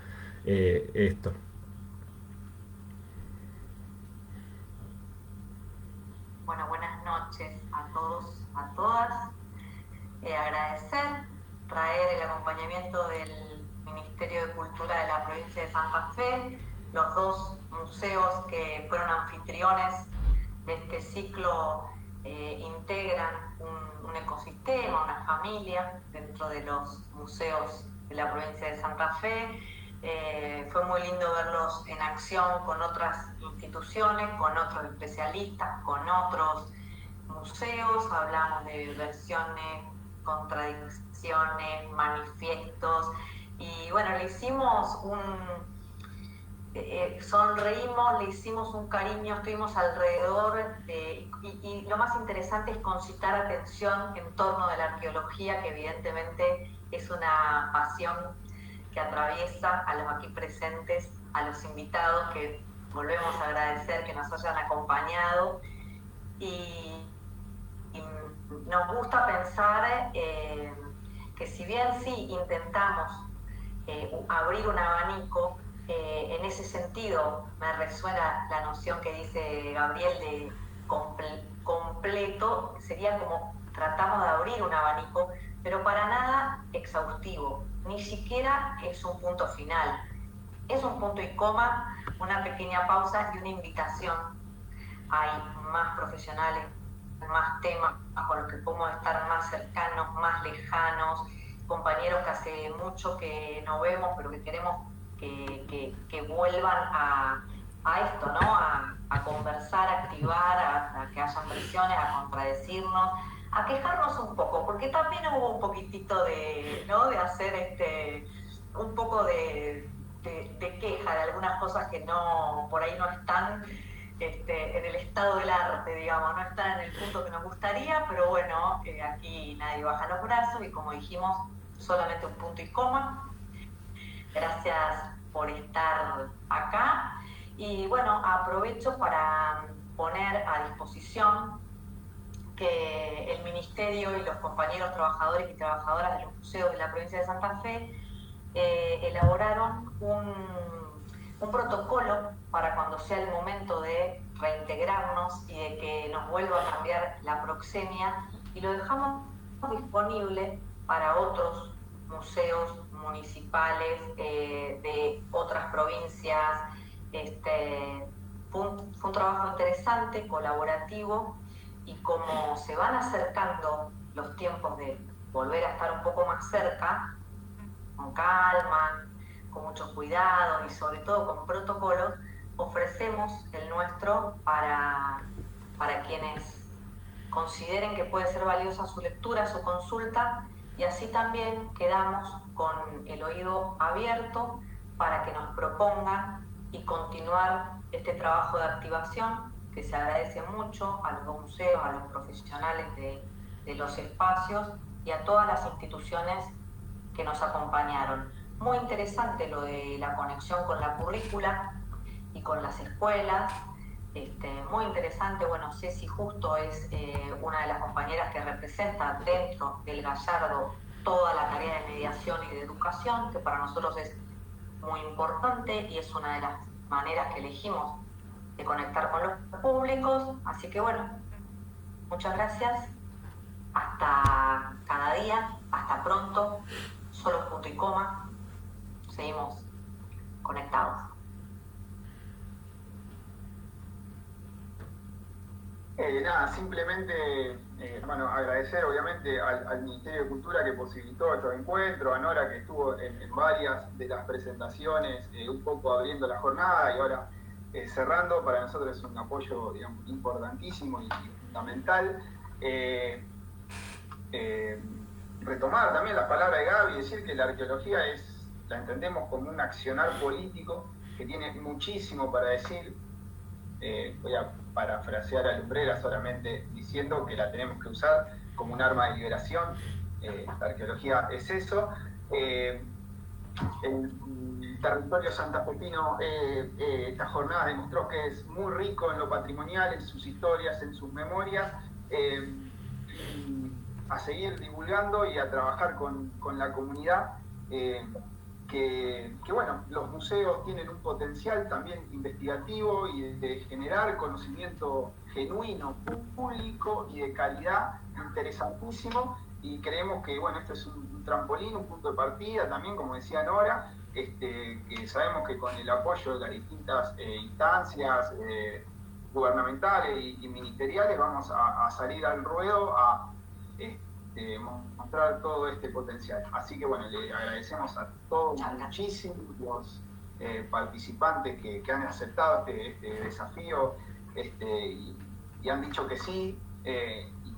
esto. Bueno, buenas noches a todos, a todas. Agradecer, traer el acompañamiento del Ministerio de Cultura de la provincia de Santa Fe, los dos museos que fueron anfitriones de este ciclo integran un ecosistema, una familia dentro de los museos de la provincia de Santa Fe. Fue muy lindo verlos en acción con otras instituciones, con otros especialistas, con otros museos. Hablamos de versiones, contradicciones, manifiestos y bueno, le hicimos sonreímos, le hicimos un cariño, estuvimos alrededor y lo más interesante es concitar atención en torno de la arqueología, que evidentemente es una pasión que atraviesa a los aquí presentes, a los invitados, que volvemos a agradecer que nos hayan acompañado y nos gusta pensar que si bien sí intentamos abrir un abanico, en ese sentido me resuena la noción que dice Gabriel de completo, sería como tratamos de abrir un abanico, pero para nada exhaustivo, ni siquiera es un punto final, es un punto y coma, una pequeña pausa y una invitación. Hay más profesionales, más temas con los que podemos estar más cercanos, más lejanos, compañeros que hace mucho que no vemos, pero que queremos que vuelvan a esto, ¿no? A conversar, a activar, a que hayan presiones, a contradecirnos, a quejarnos un poco, porque también hubo un poquitito ¿no? de hacer un poco de queja de algunas cosas que por ahí no están en el estado del arte, digamos, no están en el punto que nos gustaría, pero bueno, aquí nadie baja los brazos y como dijimos, solamente un punto y coma. Gracias por estar acá y bueno, aprovecho para poner a disposición que el Ministerio y los compañeros trabajadores y trabajadoras de los museos de la provincia de Santa Fe elaboraron un protocolo para cuando sea el momento de reintegrarnos y de que nos vuelva a cambiar la proxemia, y lo dejamos disponible para otros museos municipales de otras provincias. Fue un trabajo interesante, colaborativo, y como se van acercando los tiempos de volver a estar un poco más cerca, con calma, con mucho cuidado y sobre todo con protocolos, ofrecemos el nuestro para quienes consideren que puede ser valiosa su lectura, su consulta, y así también quedamos con el oído abierto para que nos propongan y continuar este trabajo de activación que se agradece mucho a los museos, a los profesionales de los espacios y a todas las instituciones que nos acompañaron. Muy interesante lo de la conexión con la currícula y con las escuelas. Muy interesante. Bueno, Ceci justo es una de las compañeras que representa dentro del Gallardo toda la tarea de mediación y de educación, que para nosotros es muy importante y es una de las maneras que elegimos de conectar con los públicos. Así que bueno, muchas gracias. Hasta cada día, hasta pronto. Solo punto y coma. Seguimos conectados. Nada, simplemente bueno, agradecer obviamente al Ministerio de Cultura que posibilitó estos encuentros, a Nora que estuvo en varias de las presentaciones, un poco abriendo la jornada y ahora cerrando. Para nosotros es un apoyo, digamos, importantísimo y fundamental. Retomar también la palabra de Gaby y decir que la arqueología la entendemos como un accionar político que tiene muchísimo para decir. Voy a parafrasear a Lumbrera solamente diciendo que la tenemos que usar como un arma de liberación. La arqueología es eso. El territorio santafesino esta jornada demostró que es muy rico en lo patrimonial, en sus historias, en sus memorias. A seguir divulgando y a trabajar con la comunidad. Que bueno, los museos tienen un potencial también investigativo y de generar conocimiento genuino, público y de calidad interesantísimo, y creemos que bueno, esto es un trampolín, un punto de partida también, como decía Nora, que sabemos que con el apoyo de las distintas instancias gubernamentales y ministeriales vamos a salir al ruedo a mostrar todo este potencial. Así que bueno, le agradecemos a todos muchísimos los participantes que han aceptado este desafío y han dicho que sí, y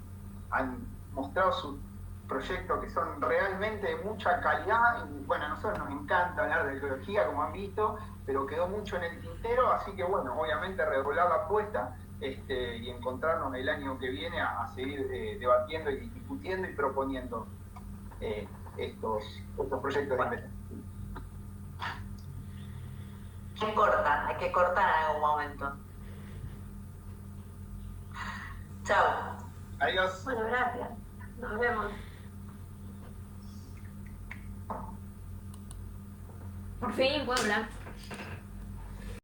han mostrado sus proyectos que son realmente de mucha calidad. Y bueno, a nosotros nos encanta hablar de arqueología, como han visto, pero quedó mucho en el tintero, así que bueno, obviamente redoblar la apuesta y encontrarnos el año que viene a seguir debatiendo y discutiendo y proponiendo estos proyectos de investigación. ¿Quién corta? Hay que cortar en algún momento. Chao. Adiós. Bueno, gracias. Nos vemos. Por fin puedo hablar.